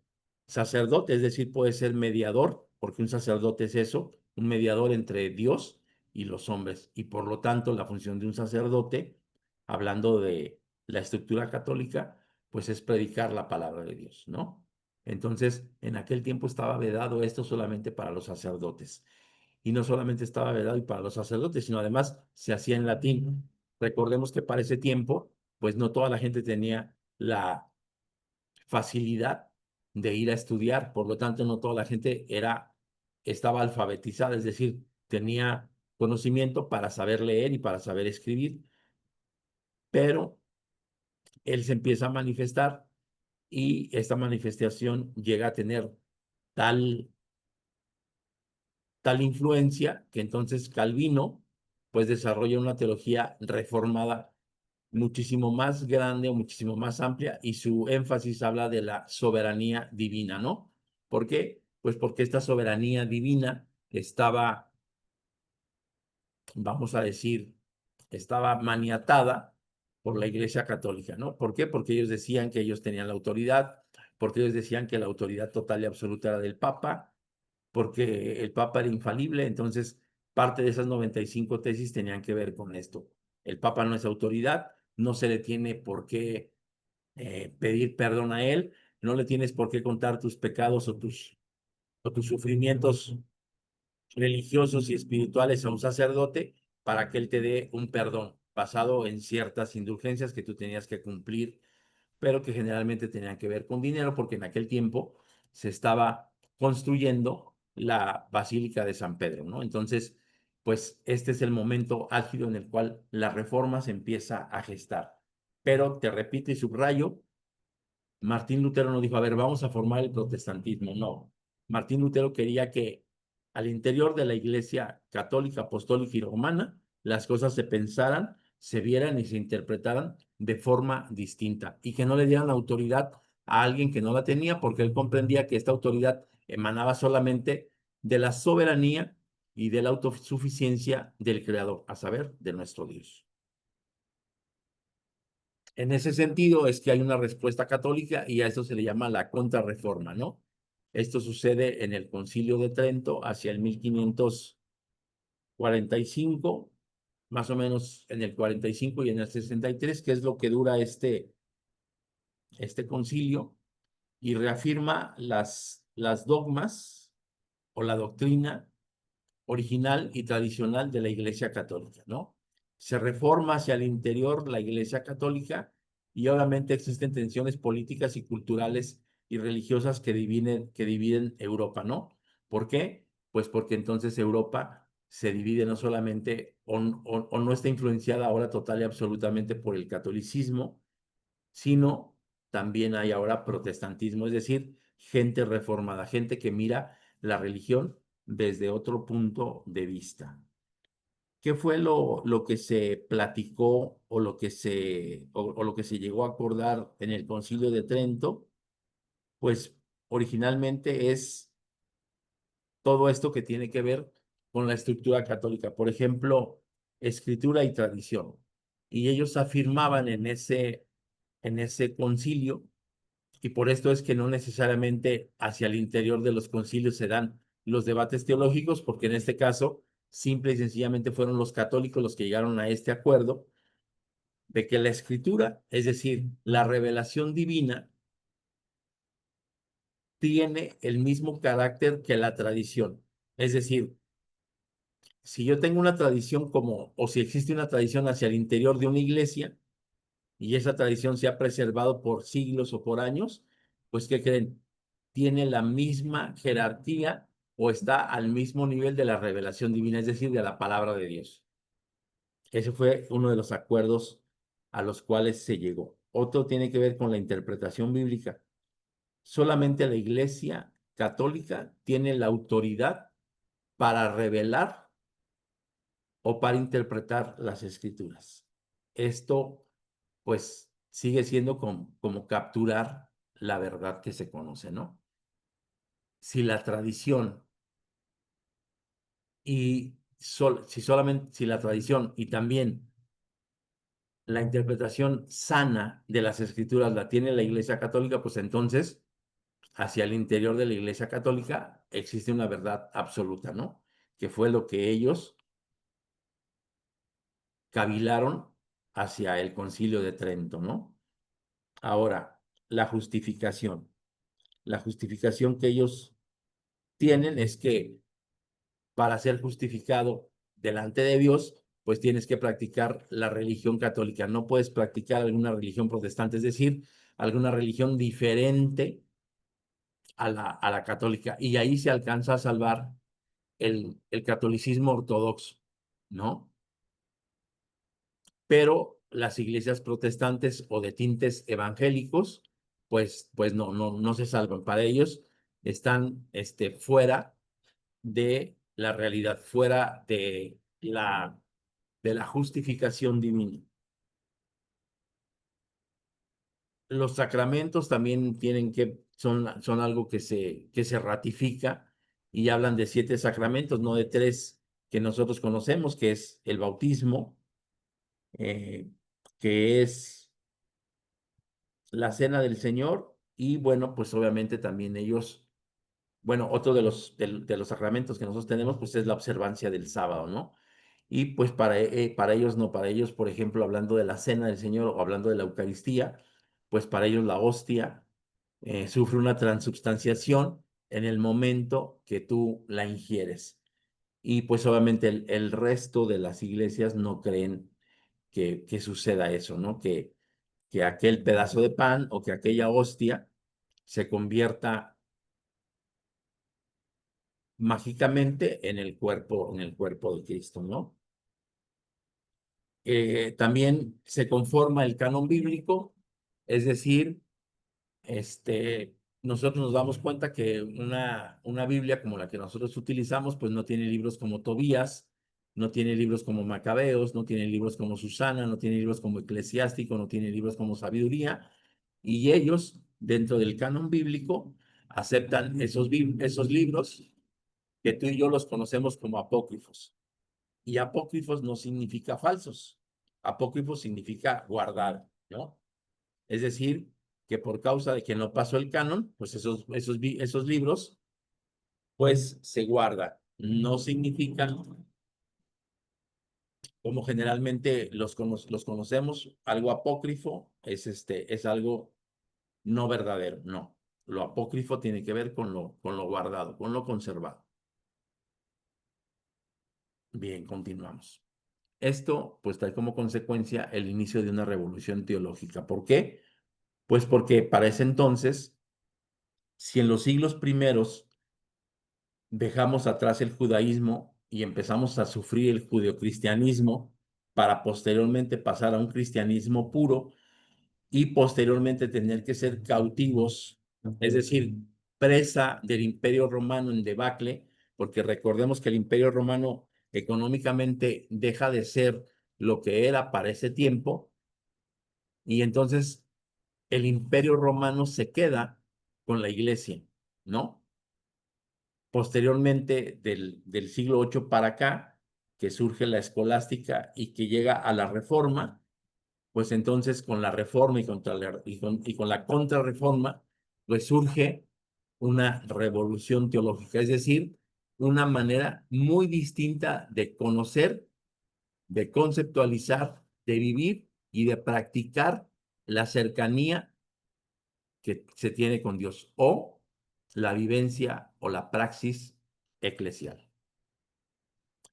S1: sacerdote, es decir, puede ser mediador, porque un sacerdote es eso, un mediador entre Dios y los hombres. Y por lo tanto, la función de un sacerdote, hablando de la estructura católica, pues es predicar la palabra de Dios, ¿no? Entonces, en aquel tiempo estaba vedado esto solamente para los sacerdotes. Y no solamente estaba vedado y para los sacerdotes, sino además se hacía en latín. Recordemos que para ese tiempo, pues no toda la gente tenía la facilidad de ir a estudiar, por lo tanto no toda la gente estaba alfabetizada, es decir, tenía conocimiento para saber leer y para saber escribir, pero él se empieza a manifestar y esta manifestación llega a tener tal, tal influencia que entonces Calvino pues desarrolla una teología reformada muchísimo más grande o muchísimo más amplia y su énfasis habla de la soberanía divina, ¿no? ¿Por qué? Pues porque esta soberanía divina estaba, vamos a decir, estaba maniatada por la Iglesia Católica, ¿no? ¿Por qué? Porque ellos decían que ellos tenían la autoridad, porque ellos decían que la autoridad total y absoluta era del Papa, porque el Papa era infalible, entonces parte de esas 95 tesis tenían que ver con esto. El Papa no es autoridad, no se le tiene por qué pedir perdón a él, no le tienes por qué contar tus pecados o tus sufrimientos religiosos y espirituales a un sacerdote para que él te dé un perdón basado en ciertas indulgencias que tú tenías que cumplir, pero que generalmente tenían que ver con dinero, porque en aquel tiempo se estaba construyendo la Basílica de San Pedro, ¿no? Entonces, pues este es el momento álgido en el cual la reforma se empieza a gestar. Pero te repito y subrayo, Martín Lutero no dijo, a ver, vamos a formar el protestantismo. No. Martín Lutero quería que al interior de la Iglesia católica, apostólica y romana, las cosas se pensaran, se vieran y se interpretaran de forma distinta y que no le dieran autoridad a alguien que no la tenía, porque él comprendía que esta autoridad emanaba solamente de la soberanía y de la autosuficiencia del Creador, a saber, de nuestro Dios. En ese sentido es que hay una respuesta católica y a eso se le llama la contrarreforma, ¿no? Esto sucede en el Concilio de Trento hacia el 1545, más o menos en el 45 y en el 63, que es lo que dura este concilio, y reafirma las dogmas o la doctrina original y tradicional de la Iglesia Católica, ¿no? Se reforma hacia el interior la Iglesia Católica y obviamente existen tensiones políticas y culturales y religiosas que dividen Europa, ¿no? ¿Por qué? Pues porque entonces Europa se divide no solamente o no está influenciada ahora total y absolutamente por el catolicismo, sino también hay ahora protestantismo, es decir, gente reformada, gente que mira la religión desde otro punto de vista. ¿Qué fue lo que se platicó o lo que se llegó a acordar en el Concilio de Trento? Pues originalmente es todo esto que tiene que ver con la estructura católica, por ejemplo, escritura y tradición. Y ellos afirmaban en ese concilio, y por esto es que no necesariamente hacia el interior de los concilios se dan los debates teológicos, porque en este caso, simple y sencillamente fueron los católicos los que llegaron a este acuerdo de que la escritura, es decir, la revelación divina, tiene el mismo carácter que la tradición. Es decir, si yo tengo una tradición o si existe una tradición hacia el interior de una iglesia y esa tradición se ha preservado por siglos o por años, pues ¿qué creen? Tiene la misma jerarquía o está al mismo nivel de la revelación divina, es decir, de la palabra de Dios. Ese fue uno de los acuerdos a los cuales se llegó. Otro tiene que ver con la interpretación bíblica. Solamente la Iglesia Católica tiene la autoridad para revelar o para interpretar las escrituras. Esto, pues, sigue siendo como capturar la verdad que se conoce, ¿no? Si la tradición si la tradición y también la interpretación sana de las escrituras la tiene la Iglesia Católica, pues entonces hacia el interior de la Iglesia Católica existe una verdad absoluta, ¿no? Que fue lo que ellos cavilaron hacia el Concilio de Trento, ¿no? Ahora, la justificación. La justificación que ellos tienen es que para ser justificado delante de Dios, pues tienes que practicar la religión católica. No puedes practicar alguna religión protestante, es decir, alguna religión diferente a la católica. Y ahí se alcanza a salvar el catolicismo ortodoxo, ¿no? Pero las iglesias protestantes o de tintes evangélicos, pues no se salvan. Para ellos están fuera de la realidad, fuera de la justificación divina. Los sacramentos también son algo que se ratifica y hablan de 7 sacramentos, no de 3 que nosotros conocemos, que es el bautismo, eh, que es la cena del Señor y bueno, pues obviamente también ellos, bueno, otro de los sacramentos que nosotros tenemos, pues es la observancia del sábado, ¿no? Y pues para ellos no, para ellos, por ejemplo, hablando de la cena del Señor o hablando de la Eucaristía, pues para ellos la hostia sufre una transubstanciación en el momento que tú la ingieres. Y pues obviamente el resto de las iglesias no creen que suceda eso, ¿no? Que aquel pedazo de pan o que aquella hostia se convierta mágicamente en el cuerpo de Cristo, ¿no? También se conforma el canon bíblico, es decir, nosotros nos damos cuenta que una Biblia como la que nosotros utilizamos, pues no tiene libros como Tobías, no tiene libros como Macabeos, no tiene libros como Susana, no tiene libros como Eclesiástico, no tiene libros como Sabiduría, y ellos, dentro del canon bíblico, aceptan esos libros que tú y yo los conocemos como apócrifos. Y apócrifos no significa falsos. Apócrifos significa guardar, ¿no? Es decir, que por causa de que no pasó el canon, pues esos libros, pues se guardan. No significan, como generalmente los conocemos, algo apócrifo es algo no verdadero, no. Lo apócrifo tiene que ver con lo guardado, con lo conservado. Bien, continuamos. Esto, pues, trae como consecuencia el inicio de una revolución teológica. ¿Por qué? Pues porque para ese entonces, si en los siglos primeros dejamos atrás el judaísmo y empezamos a sufrir el judeocristianismo para posteriormente pasar a un cristianismo puro y posteriormente tener que ser cautivos, es decir, presa del Imperio Romano en debacle, porque recordemos que el Imperio Romano económicamente deja de ser lo que era para ese tiempo, y entonces el Imperio Romano se queda con la Iglesia, ¿no? Posteriormente del siglo VIII para acá, que surge la escolástica y que llega a la Reforma, pues entonces con la Reforma y con la Contrarreforma, pues surge una revolución teológica, es decir, una manera muy distinta de conocer, de conceptualizar, de vivir y de practicar la cercanía que se tiene con Dios o la vivencia o la praxis eclesial.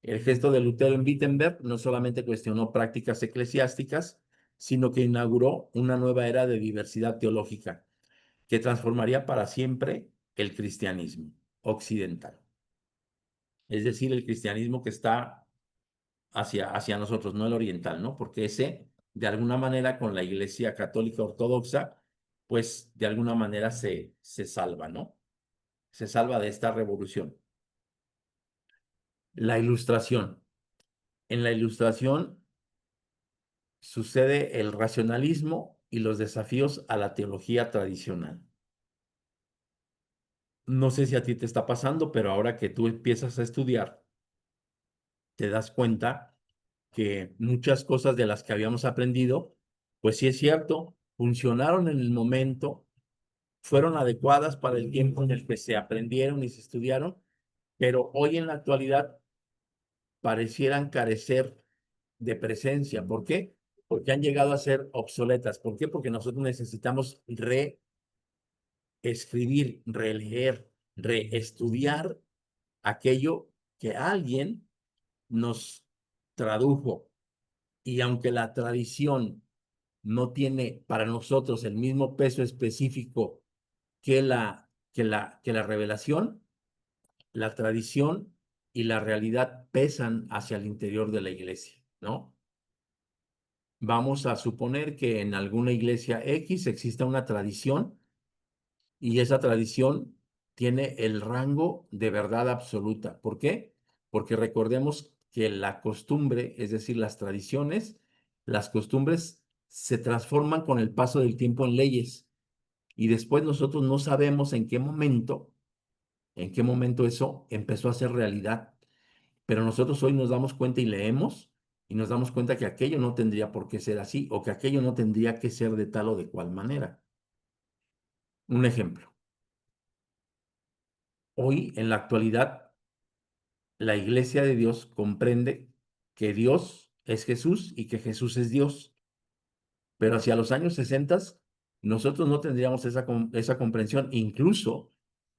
S1: El gesto de Lutero en Wittenberg no solamente cuestionó prácticas eclesiásticas, sino que inauguró una nueva era de diversidad teológica que transformaría para siempre el cristianismo occidental. Es decir, el cristianismo que está hacia nosotros, no el oriental, ¿no? Porque ese, de alguna manera, con la Iglesia Católica Ortodoxa, pues de alguna manera se salva, ¿no? Se salva de esta revolución. La ilustración. En la ilustración sucede el racionalismo y los desafíos a la teología tradicional. No sé si a ti te está pasando, pero ahora que tú empiezas a estudiar, te das cuenta que muchas cosas de las que habíamos aprendido, pues sí es cierto, funcionaron en el momento, fueron adecuadas para el tiempo en el que se aprendieron y se estudiaron, pero hoy en la actualidad parecieran carecer de presencia. ¿Por qué? Porque han llegado a ser obsoletas. ¿Por qué? Porque nosotros necesitamos reescribir, releer, reestudiar aquello que alguien nos tradujo. Y aunque la tradición no tiene para nosotros el mismo peso específico que la revelación, la tradición y la realidad pesan hacia el interior de la iglesia, ¿no? Vamos a suponer que en alguna iglesia X exista una tradición y esa tradición tiene el rango de verdad absoluta. ¿Por qué? Porque recordemos que la costumbre, es decir, las costumbres se transforman con el paso del tiempo en leyes y después nosotros no sabemos en qué momento eso empezó a ser realidad. Pero nosotros hoy nos damos cuenta y leemos y nos damos cuenta que aquello no tendría por qué ser así o que aquello no tendría que ser de tal o de cual manera. Un ejemplo. Hoy, en la actualidad, la Iglesia de Dios comprende que Dios es Jesús y que Jesús es Dios. Pero hacia los años 60 nosotros no tendríamos esa comprensión. Incluso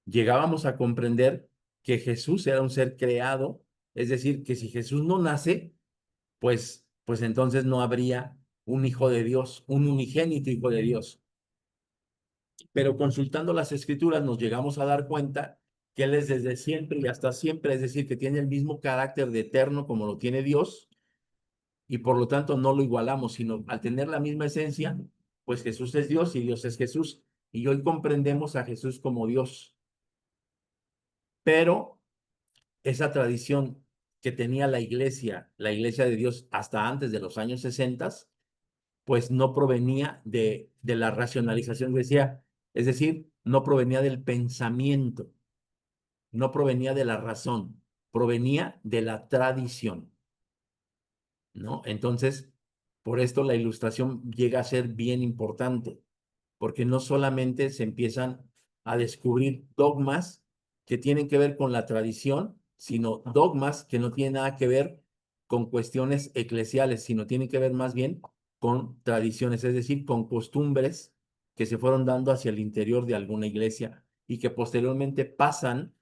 S1: llegábamos a comprender que Jesús era un ser creado, es decir, que si Jesús no nace, pues entonces no habría un hijo de Dios, un unigénito hijo de Dios. Pero consultando las escrituras nos llegamos a dar cuenta que Él es desde siempre y hasta siempre, es decir, que tiene el mismo carácter de eterno como lo tiene Dios y por lo tanto no lo igualamos, sino al tener la misma esencia, pues Jesús es Dios y Dios es Jesús. Y hoy comprendemos a Jesús como Dios. Pero esa tradición que tenía la iglesia de Dios hasta antes de los años 60, pues no provenía de la racionalización, decía, es decir, no provenía del pensamiento, no provenía de la razón, provenía de la tradición, ¿no? Entonces, por esto la ilustración llega a ser bien importante, porque no solamente se empiezan a descubrir dogmas que tienen que ver con la tradición, sino dogmas que no tienen nada que ver con cuestiones eclesiales, sino tienen que ver más bien con tradiciones, es decir, con costumbres que se fueron dando hacia el interior de alguna iglesia y que posteriormente pasan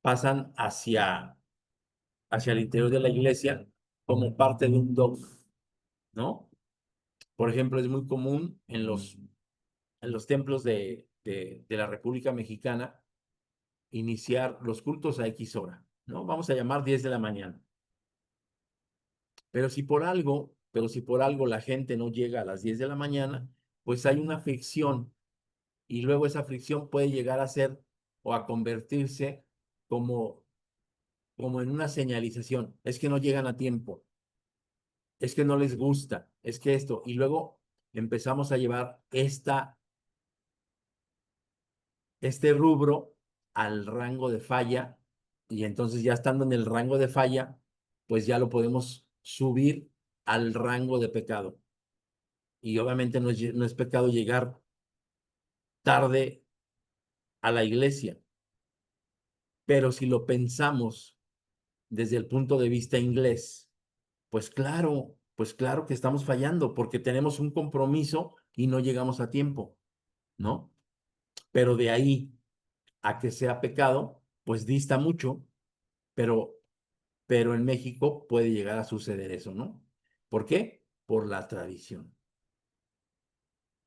S1: hacia el interior de la iglesia como parte de un dogma, ¿no? Por ejemplo, es muy común en los templos de la República Mexicana iniciar los cultos a X hora, ¿no? Vamos a llamar 10 de la mañana. Pero si por algo la gente no llega a las 10 de la mañana, pues hay una fricción y luego esa fricción puede llegar a ser o a convertirse como, como en una señalización. Es que no llegan a tiempo, es que no les gusta, es que esto, y luego empezamos a llevar este rubro al rango de falla, y entonces ya estando en el rango de falla, pues ya lo podemos subir al rango de pecado. Y obviamente no es pecado llegar tarde a la iglesia, pero si lo pensamos desde el punto de vista inglés, pues claro que estamos fallando porque tenemos un compromiso y no llegamos a tiempo, ¿no? Pero de ahí a que sea pecado, pues dista mucho, pero, pero en México puede llegar a suceder eso, ¿no? ¿Por qué? Por la tradición.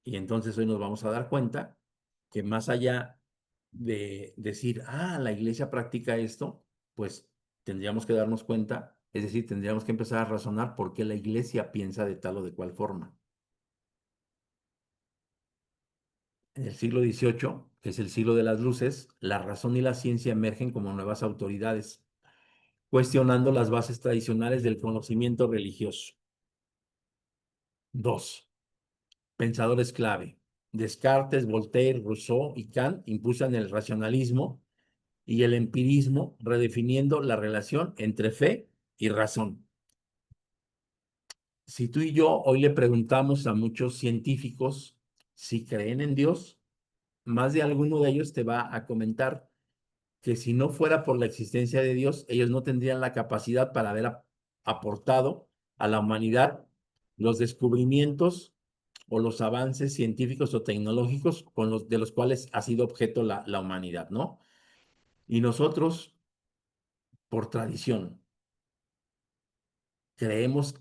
S1: Y entonces hoy nos vamos a dar cuenta que más allá de decir, ah, la iglesia practica esto, pues tendríamos que darnos cuenta, es decir, tendríamos que empezar a razonar por qué la iglesia piensa de tal o de cual forma. En el siglo XVIII, que es el siglo de las luces, la razón y la ciencia emergen como nuevas autoridades, cuestionando las bases tradicionales del conocimiento religioso. Dos, pensadores clave. Descartes, Voltaire, Rousseau y Kant impulsan el racionalismo y el empirismo, redefiniendo la relación entre fe y razón. Si tú y yo hoy le preguntamos a muchos científicos si creen en Dios, más de alguno de ellos te va a comentar que si no fuera por la existencia de Dios, ellos no tendrían la capacidad para haber aportado a la humanidad los descubrimientos o los avances científicos o tecnológicos de los cuales ha sido objeto la humanidad, ¿no? Y nosotros, por tradición, creemos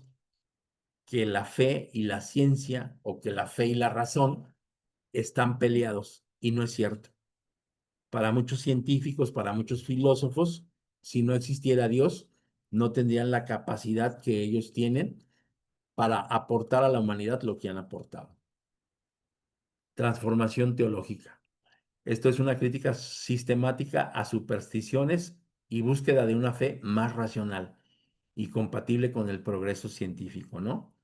S1: que la fe y la ciencia o que la fe y la razón están peleados y no es cierto. Para muchos científicos, para muchos filósofos, si no existiera Dios, no tendrían la capacidad que ellos tienen para aportar a la humanidad lo que han aportado. Transformación teológica. Esto es una crítica sistemática a supersticiones y búsqueda de una fe más racional y compatible con el progreso científico, ¿no?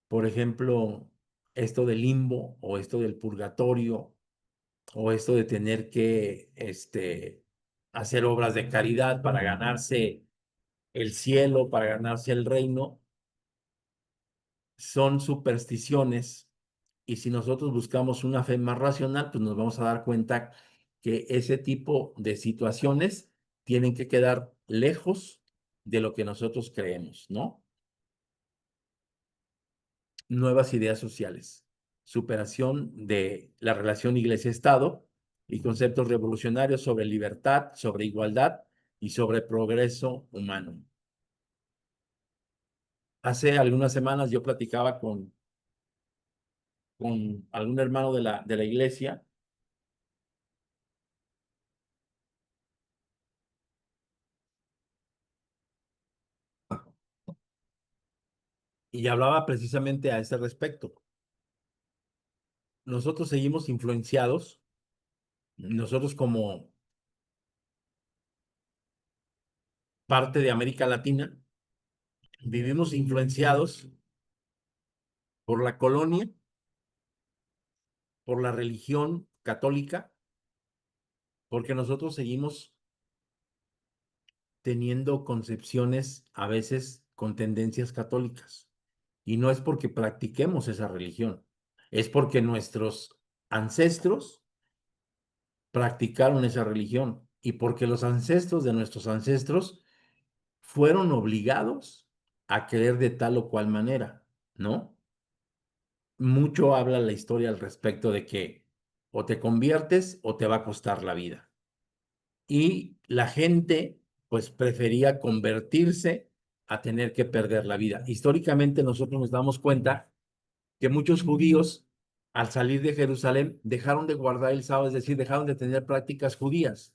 S1: Por ejemplo, esto del limbo o esto del purgatorio o esto de tener que hacer obras de caridad para ganarse el cielo, para ganarse el reino, son supersticiones y si nosotros buscamos una fe más racional, pues nos vamos a dar cuenta que ese tipo de situaciones tienen que quedar lejos de lo que nosotros creemos, ¿no? Nuevas ideas sociales, superación de la relación iglesia-estado y conceptos revolucionarios sobre libertad, sobre igualdad y sobre progreso humano. Hace algunas semanas yo platicaba con algún hermano de la iglesia y hablaba precisamente a ese respecto. Nosotros seguimos influenciados, nosotros como parte de América Latina, vivimos influenciados por la colonia, por la religión católica, porque nosotros seguimos teniendo concepciones a veces con tendencias católicas. Y no es porque practiquemos esa religión, es porque nuestros ancestros practicaron esa religión y porque los ancestros de nuestros ancestros fueron obligados a creer de tal o cual manera, ¿no? Mucho habla la historia al respecto de que o te conviertes o te va a costar la vida. Y la gente pues prefería convertirse a tener que perder la vida. Históricamente nosotros nos damos cuenta que muchos judíos al salir de Jerusalén dejaron de guardar el sábado, es decir, dejaron de tener prácticas judías,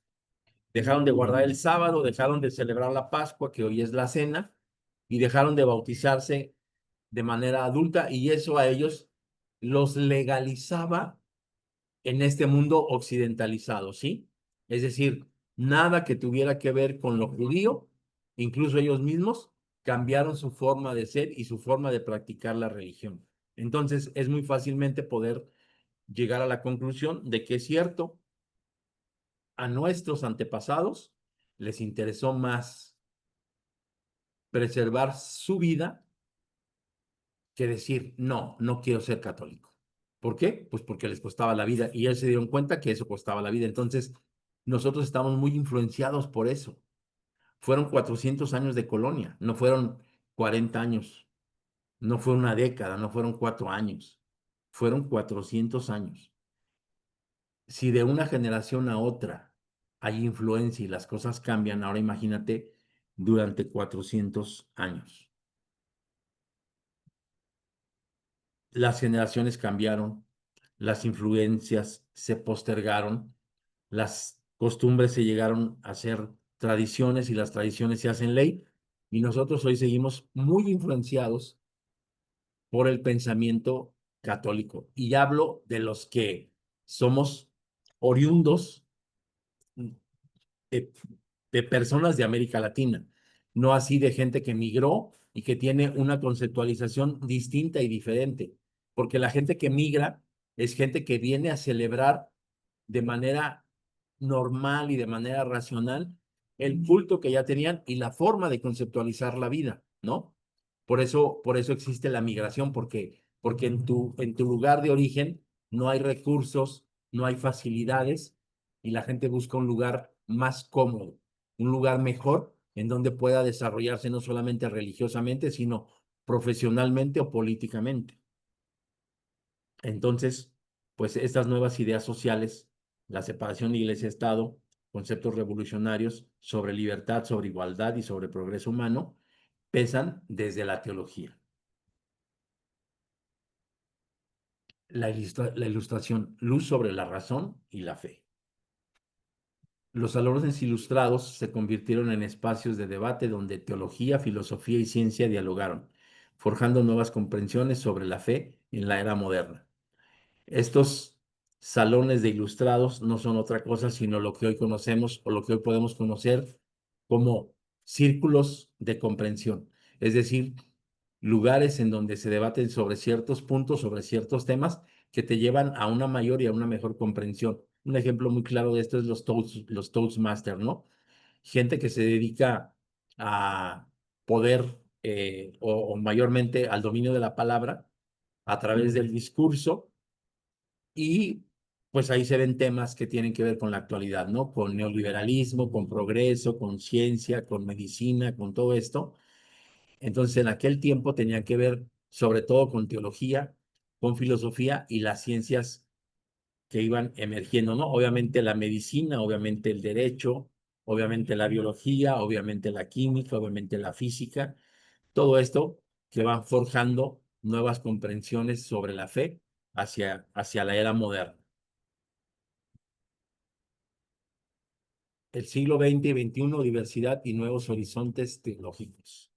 S1: dejaron de guardar el sábado, dejaron de celebrar la Pascua, que hoy es la cena, y dejaron de bautizarse de manera adulta y eso a ellos los legalizaba en este mundo occidentalizado, ¿sí? Es decir, nada que tuviera que ver con lo judío, incluso ellos mismos cambiaron su forma de ser y su forma de practicar la religión. Entonces, es muy fácilmente poder llegar a la conclusión de que es cierto, a nuestros antepasados les interesó más preservar su vida que decir, no, no quiero ser católico. ¿Por qué? Pues porque les costaba la vida y ellos se dieron cuenta que eso costaba la vida. Entonces, nosotros estamos muy influenciados por eso. Fueron 400 años de colonia, no fueron 40 años, no fue una década, no fueron 4 años, fueron 400 años. Si de una generación a otra hay influencia y las cosas cambian, ahora imagínate durante 400 años. Las generaciones cambiaron, las influencias se postergaron, las costumbres se llegaron a ser tradiciones y las tradiciones se hacen ley y nosotros hoy seguimos muy influenciados por el pensamiento católico. Y hablo de los que somos oriundos de, de personas de América Latina, no así de gente que migró y que tiene una conceptualización distinta y diferente, porque la gente que migra es gente que viene a celebrar de manera normal y de manera racional el culto que ya tenían y la forma de conceptualizar la vida, ¿no? Por eso existe la migración, porque en tu lugar de origen no hay recursos, no hay facilidades y la gente busca un lugar más cómodo, un lugar mejor en donde pueda desarrollarse no solamente religiosamente, sino profesionalmente o políticamente. Entonces, pues estas nuevas ideas sociales, la separación de iglesia-estado, conceptos revolucionarios sobre libertad, sobre igualdad y sobre progreso humano, pesan desde la teología. La ilustración, luz sobre la razón y la fe. Los salones ilustrados se convirtieron en espacios de debate donde teología, filosofía y ciencia dialogaron, forjando nuevas comprensiones sobre la fe en la era moderna. Estos salones de ilustrados no son otra cosa sino lo que hoy conocemos o lo que hoy podemos conocer como círculos de comprensión, es decir, lugares en donde se debaten sobre ciertos puntos, sobre ciertos temas que te llevan a una mayor y a una mejor comprensión. Un ejemplo muy claro de esto es los Toastmasters, ¿no? Gente que se dedica a poder o mayormente al dominio de la palabra a través del discurso y pues ahí se ven temas que tienen que ver con la actualidad, ¿no? Con neoliberalismo, con progreso, con ciencia, con medicina, con todo esto. Entonces, en aquel tiempo tenía que ver sobre todo con teología, con filosofía y las ciencias que iban emergiendo, ¿no? Obviamente la medicina, obviamente el derecho, obviamente la biología, obviamente la química, obviamente la física, todo esto que van forjando nuevas comprensiones sobre la fe hacia la era moderna. El siglo XX y XXI, diversidad y nuevos horizontes teológicos.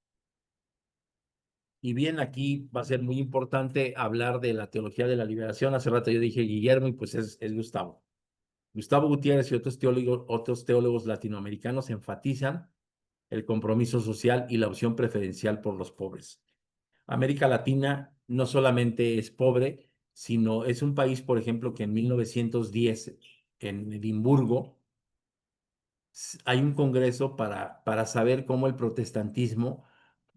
S1: Y bien, aquí va a ser muy importante hablar de la teología de la liberación. Hace rato yo dije Guillermo y pues es Gustavo. Gustavo Gutiérrez y otros teólogos latinoamericanos enfatizan el compromiso social y la opción preferencial por los pobres. América Latina no solamente es pobre, sino es un país, por ejemplo, que en 1910, en Edimburgo, hay un congreso para saber cómo el protestantismo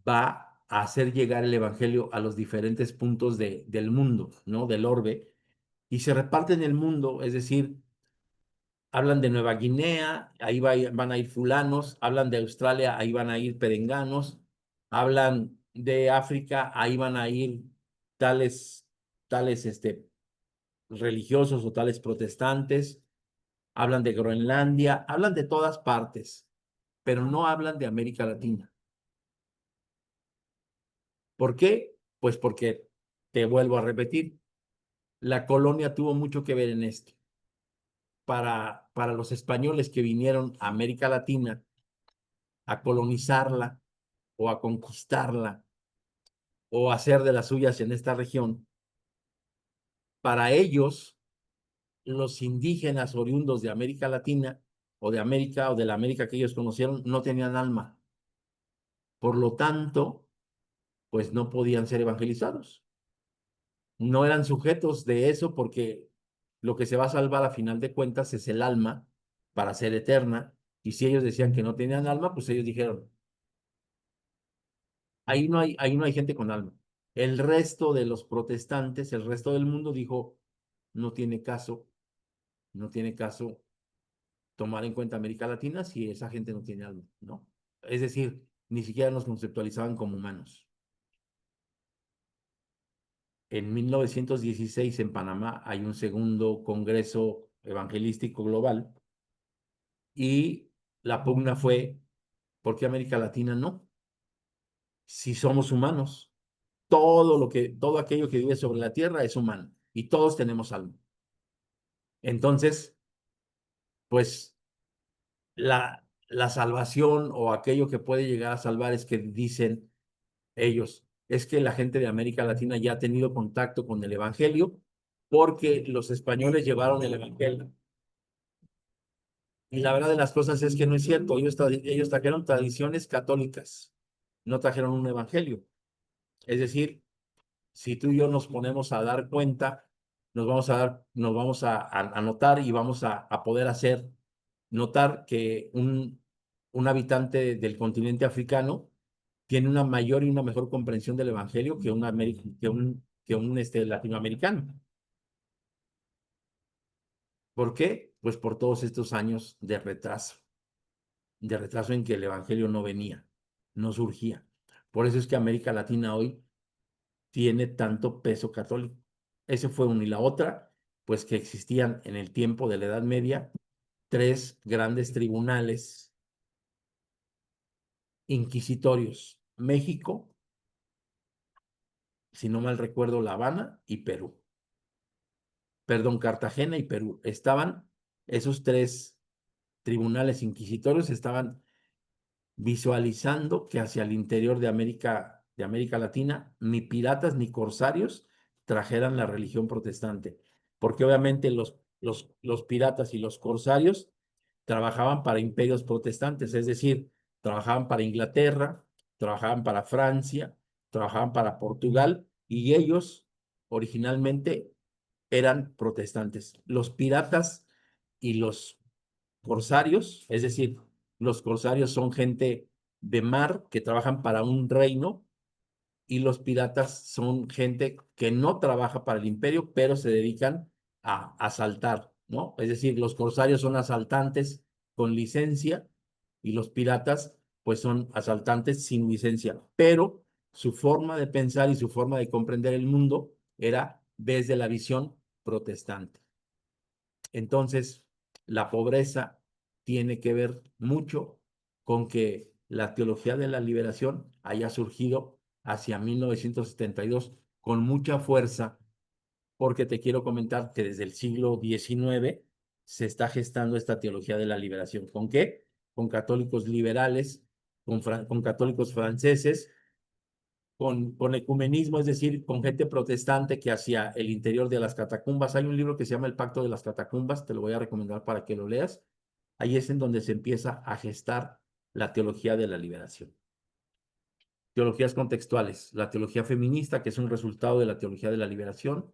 S1: va a hacer llegar el evangelio a los diferentes puntos del mundo, ¿no? Del orbe, y se reparten el mundo, es decir, hablan de Nueva Guinea, van a ir fulanos, hablan de Australia, ahí van a ir perenganos, hablan de África, ahí van a ir tales, tales religiosos o tales protestantes, hablan de Groenlandia, hablan de todas partes, pero no hablan de América Latina. ¿Por qué? Pues porque, te vuelvo a repetir, la colonia tuvo mucho que ver en esto. Para los españoles que vinieron a América Latina a colonizarla o a conquistarla o a hacer de las suyas en esta región, para ellos los indígenas oriundos de América Latina o de América o de la América que ellos conocieron no tenían alma. Por lo tanto, pues no podían ser evangelizados. No eran sujetos de eso porque lo que se va a salvar a final de cuentas es el alma para ser eterna. Y si ellos decían que no tenían alma, pues ellos dijeron, ahí no hay gente con alma. El resto de los protestantes, el resto del mundo dijo, no tiene caso, no tiene caso tomar en cuenta América Latina si esa gente no tiene alma, ¿no? Es decir, ni siquiera nos conceptualizaban como humanos. En 1916 en Panamá hay un segundo Congreso Evangelístico Global y la pugna fue, ¿por qué América Latina no? Si somos humanos, todo aquello que vive sobre la tierra es humano y todos tenemos alma. Entonces, pues la salvación o aquello que puede llegar a salvar es que dicen ellos, es que la gente de América Latina ya ha tenido contacto con el Evangelio porque los españoles llevaron el Evangelio. Y la verdad de las cosas es que no es cierto. Ellos trajeron tradiciones católicas, no trajeron un evangelio. Es decir, si tú y yo nos ponemos a dar cuenta, nos vamos a notar y vamos a poder hacer notar que un habitante del continente africano tiene una mayor y una mejor comprensión del evangelio que un latinoamericano. ¿Por qué? Pues por todos estos años de retraso en que el evangelio no venía, no surgía. Por eso es que América Latina hoy tiene tanto peso católico. Ese fue uno. Y la otra, pues que existían en el tiempo de la Edad Media tres grandes tribunales inquisitorios: México, si no mal recuerdo, La Habana y Perú. Perdón, Cartagena y Perú. Estaban esos tres tribunales inquisitorios, estaban visualizando que hacia el interior de América Latina, ni piratas ni corsarios trajeran la religión protestante, porque obviamente los piratas y los corsarios trabajaban para imperios protestantes, es decir, trabajaban para Inglaterra, trabajaban para Francia, trabajaban para Portugal, y ellos originalmente eran protestantes. Los piratas y los corsarios, es decir, los corsarios son gente de mar que trabajan para un reino y los piratas son gente que no trabaja para el imperio, pero se dedican a asaltar, ¿no? Es decir, los corsarios son asaltantes con licencia y los piratas pues son asaltantes sin licencia, pero su forma de pensar y su forma de comprender el mundo era desde la visión protestante. Entonces, la pobreza tiene que ver mucho con que la teología de la liberación haya surgido hacia 1972 con mucha fuerza, porque te quiero comentar que desde el siglo XIX se está gestando esta teología de la liberación. ¿Con qué? Con católicos liberales, con católicos franceses, con ecumenismo, es decir, con gente protestante que hacia el interior de las catacumbas. Hay un libro que se llama El Pacto de las Catacumbas, te lo voy a recomendar para que lo leas. Ahí es en donde se empieza a gestar la teología de la liberación. Teologías contextuales, la teología feminista, que es un resultado de la teología de la liberación,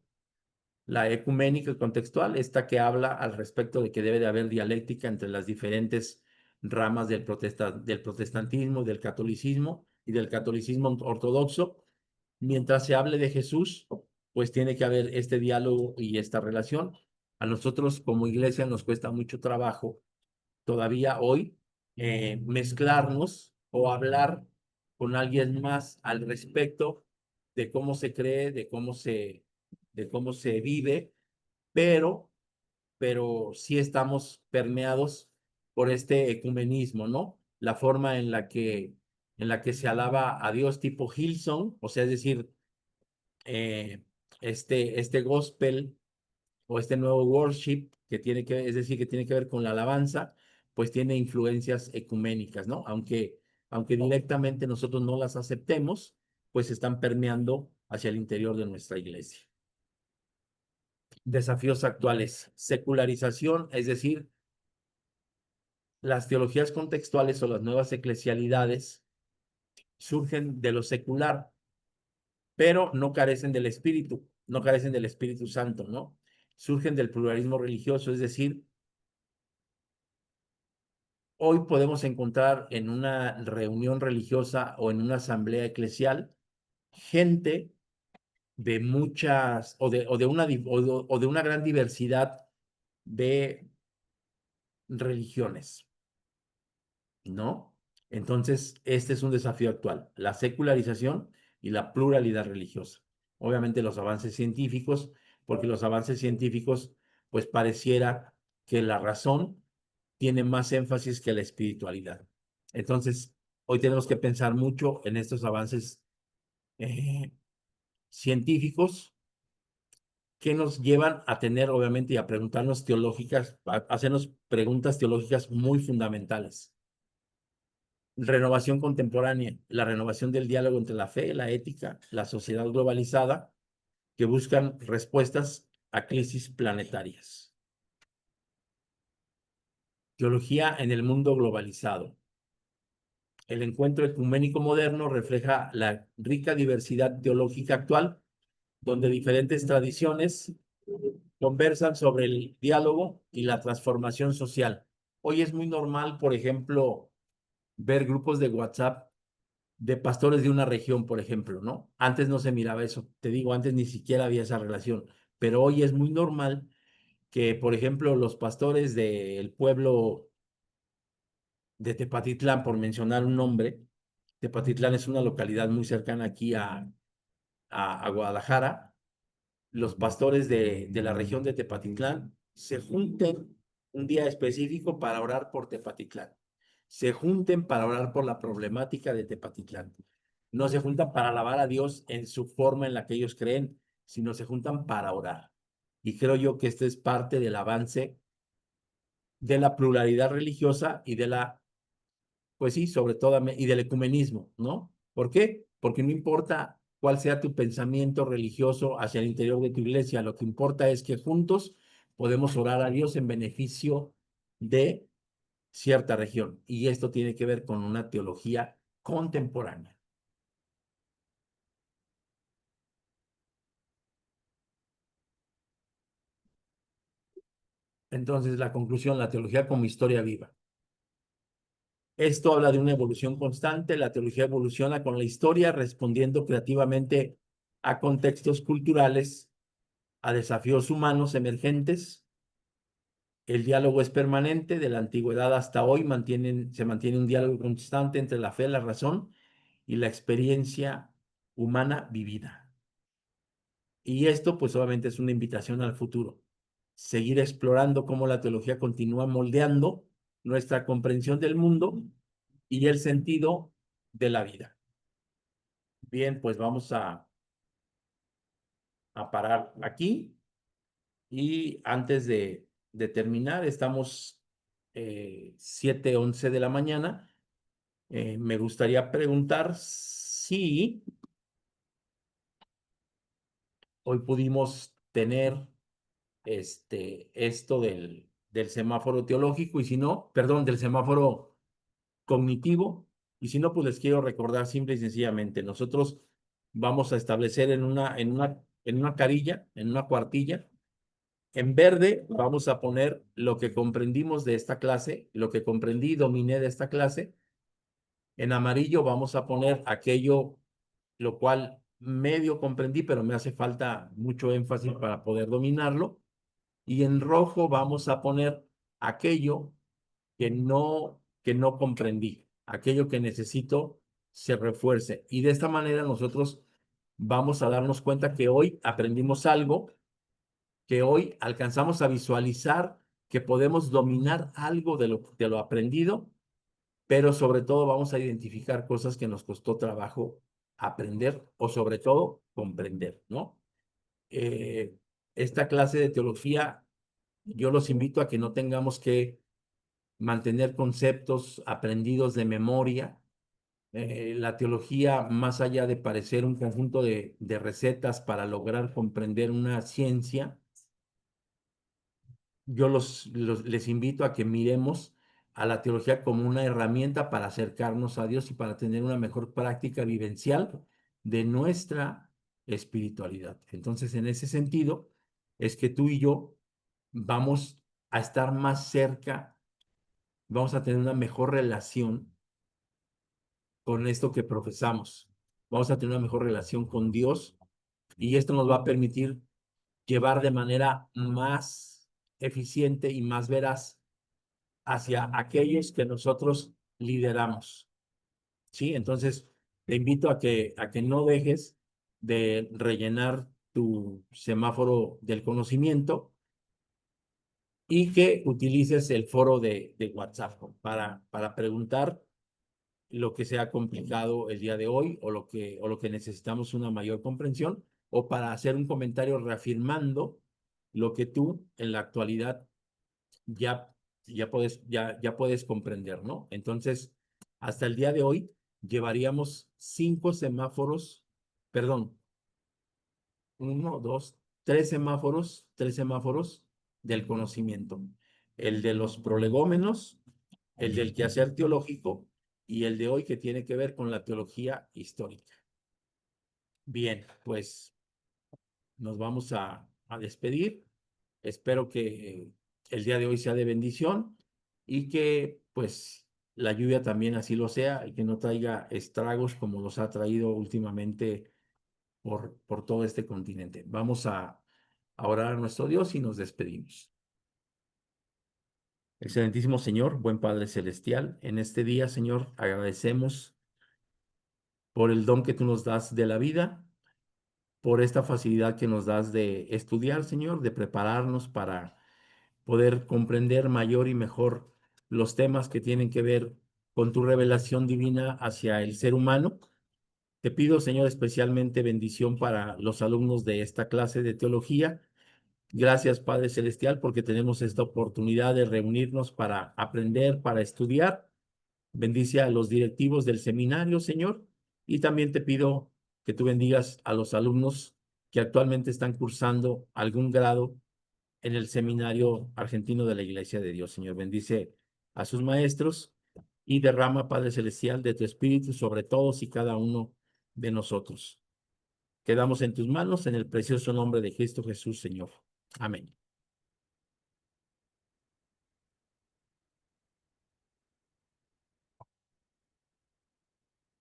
S1: la ecuménica contextual, esta que habla al respecto de que debe de haber dialéctica entre las diferentes ramas del protestantismo, del catolicismo y del catolicismo ortodoxo. Mientras se hable de Jesús, pues tiene que haber este diálogo y esta relación. A nosotros como iglesia nos cuesta mucho trabajo todavía hoy mezclarnos o hablar con alguien más al respecto de cómo se cree, de cómo se vive, pero, pero sí estamos permeados por este ecumenismo, ¿no? La forma en la que se alaba a Dios tipo Hillsong, o sea, es decir, eh, este gospel o este nuevo worship que tiene que, es decir, que tiene que ver con la alabanza, pues tiene influencias ecuménicas, ¿no? Aunque directamente nosotros no las aceptemos, pues están permeando hacia el interior de nuestra iglesia. Desafíos actuales. Secularización, es decir, las teologías contextuales o las nuevas eclesialidades surgen de lo secular, pero no carecen del espíritu, no carecen del Espíritu Santo, ¿no? Surgen del pluralismo religioso, es decir, hoy podemos encontrar en una reunión religiosa o en una asamblea eclesial gente de muchas o de una gran diversidad de religiones, ¿no? Entonces, este es un desafío actual, la secularización y la pluralidad religiosa. Obviamente los avances científicos, porque los avances científicos, pues pareciera que la razón tiene más énfasis que la espiritualidad. Entonces, hoy tenemos que pensar mucho en estos avances eh, científicos que nos llevan a tener, obviamente, y a preguntarnos teológicas, a hacernos preguntas teológicas muy fundamentales. Renovación contemporánea, la renovación del diálogo entre la fe, la ética, la sociedad globalizada, que buscan respuestas a crisis planetarias. Teología en el mundo globalizado. El encuentro ecuménico moderno refleja la rica diversidad teológica actual, donde diferentes tradiciones conversan sobre el diálogo y la transformación social. Hoy es muy normal, por ejemplo, ver grupos de WhatsApp de pastores de una región, por ejemplo, ¿no? Antes no se miraba eso, te digo, antes ni siquiera había esa relación, pero hoy es muy normal que, por ejemplo, los pastores del pueblo de Tepatitlán, por mencionar un nombre, Tepatitlán es una localidad muy cercana aquí a Guadalajara, los pastores de la región de Tepatitlán se junten un día específico para orar por Tepatitlán. Se junten para orar por la problemática de Tepatitlán. No se juntan para alabar a Dios en su forma en la que ellos creen, sino se juntan para orar. Y creo yo que este es parte del avance de la pluralidad religiosa y de la, pues sí, sobre todo, y del ecumenismo, ¿no? ¿Por qué? Porque no importa cuál sea tu pensamiento religioso hacia el interior de tu iglesia, lo que importa es que juntos podemos orar a Dios en beneficio de cierta región. Y esto tiene que ver con una teología contemporánea. Entonces, la conclusión, la teología como historia viva. Esto habla de una evolución constante. La teología evoluciona con la historia, respondiendo creativamente a contextos culturales, a desafíos humanos emergentes. El diálogo es permanente, de la antigüedad hasta hoy se mantiene un diálogo constante entre la fe, la razón y la experiencia humana vivida. Y esto pues obviamente es una invitación al futuro. Seguir explorando cómo la teología continúa moldeando nuestra comprensión del mundo y el sentido de la vida. Bien, pues vamos a parar aquí y antes de terminar, estamos 7:11 de la mañana. Me gustaría preguntar si hoy pudimos tener esto del semáforo teológico y si no, perdón, del semáforo cognitivo. Y si no, pues les quiero recordar simple y sencillamente, nosotros vamos a establecer en una carilla, en una cuartilla. En verde vamos a poner lo que comprendimos de esta clase, lo que comprendí y dominé de esta clase. En amarillo vamos a poner aquello lo cual medio comprendí, pero me hace falta mucho énfasis para poder dominarlo. Y en rojo vamos a poner aquello que no comprendí, aquello que necesito se refuerce. Y de esta manera nosotros vamos a darnos cuenta que hoy aprendimos algo, que hoy alcanzamos a visualizar que podemos dominar algo de lo aprendido, pero sobre todo vamos a identificar cosas que nos costó trabajo aprender o sobre todo comprender, ¿no? Eh, esta clase de teología, yo los invito a que no tengamos que mantener conceptos aprendidos de memoria. La teología, más allá de parecer un conjunto de recetas para lograr comprender una ciencia, yo les invito a que miremos a la teología como una herramienta para acercarnos a Dios y para tener una mejor práctica vivencial de nuestra espiritualidad. Entonces, en ese sentido, es que tú y yo vamos a estar más cerca, vamos a tener una mejor relación con esto que profesamos. Vamos a tener una mejor relación con Dios y esto nos va a permitir llevar de manera más eficiente y más veraz hacia aquellos que nosotros lideramos. ¿Sí? Entonces, te invito a que no dejes de rellenar tu semáforo del conocimiento y que utilices el foro de WhatsApp para preguntar lo que sea complicado el día de hoy o lo que necesitamos una mayor comprensión o para hacer un comentario reafirmando lo que tú en la actualidad ya, ya puedes comprender, ¿no? Entonces, hasta el día de hoy llevaríamos 5 semáforos, perdón, uno, dos, tres semáforos del conocimiento. El de los prolegómenos, el del quehacer teológico y el de hoy que tiene que ver con la teología histórica. Bien, pues nos vamos a despedir. Espero que el día de hoy sea de bendición y que pues la lluvia también así lo sea y que no traiga estragos como los ha traído últimamente por todo este continente. Vamos a orar a nuestro Dios y nos despedimos. Excelentísimo Señor, buen Padre Celestial, en este día, Señor, agradecemos por el don que tú nos das de la vida, por esta facilidad que nos das de estudiar, Señor, de prepararnos para poder comprender mayor y mejor los temas que tienen que ver con tu revelación divina hacia el ser humano. Te pido, Señor, especialmente bendición para los alumnos de esta clase de teología. Gracias, Padre Celestial, porque tenemos esta oportunidad de reunirnos para aprender, para estudiar. Bendice a los directivos del seminario, Señor, y también te pido que tú bendigas a los alumnos que actualmente están cursando algún grado en el Seminario Argentino de la Iglesia de Dios, Señor. Bendice a sus maestros y derrama, Padre Celestial, de tu Espíritu sobre todos y cada uno de nosotros. Quedamos en tus manos en el precioso nombre de Cristo Jesús, Señor. Amén.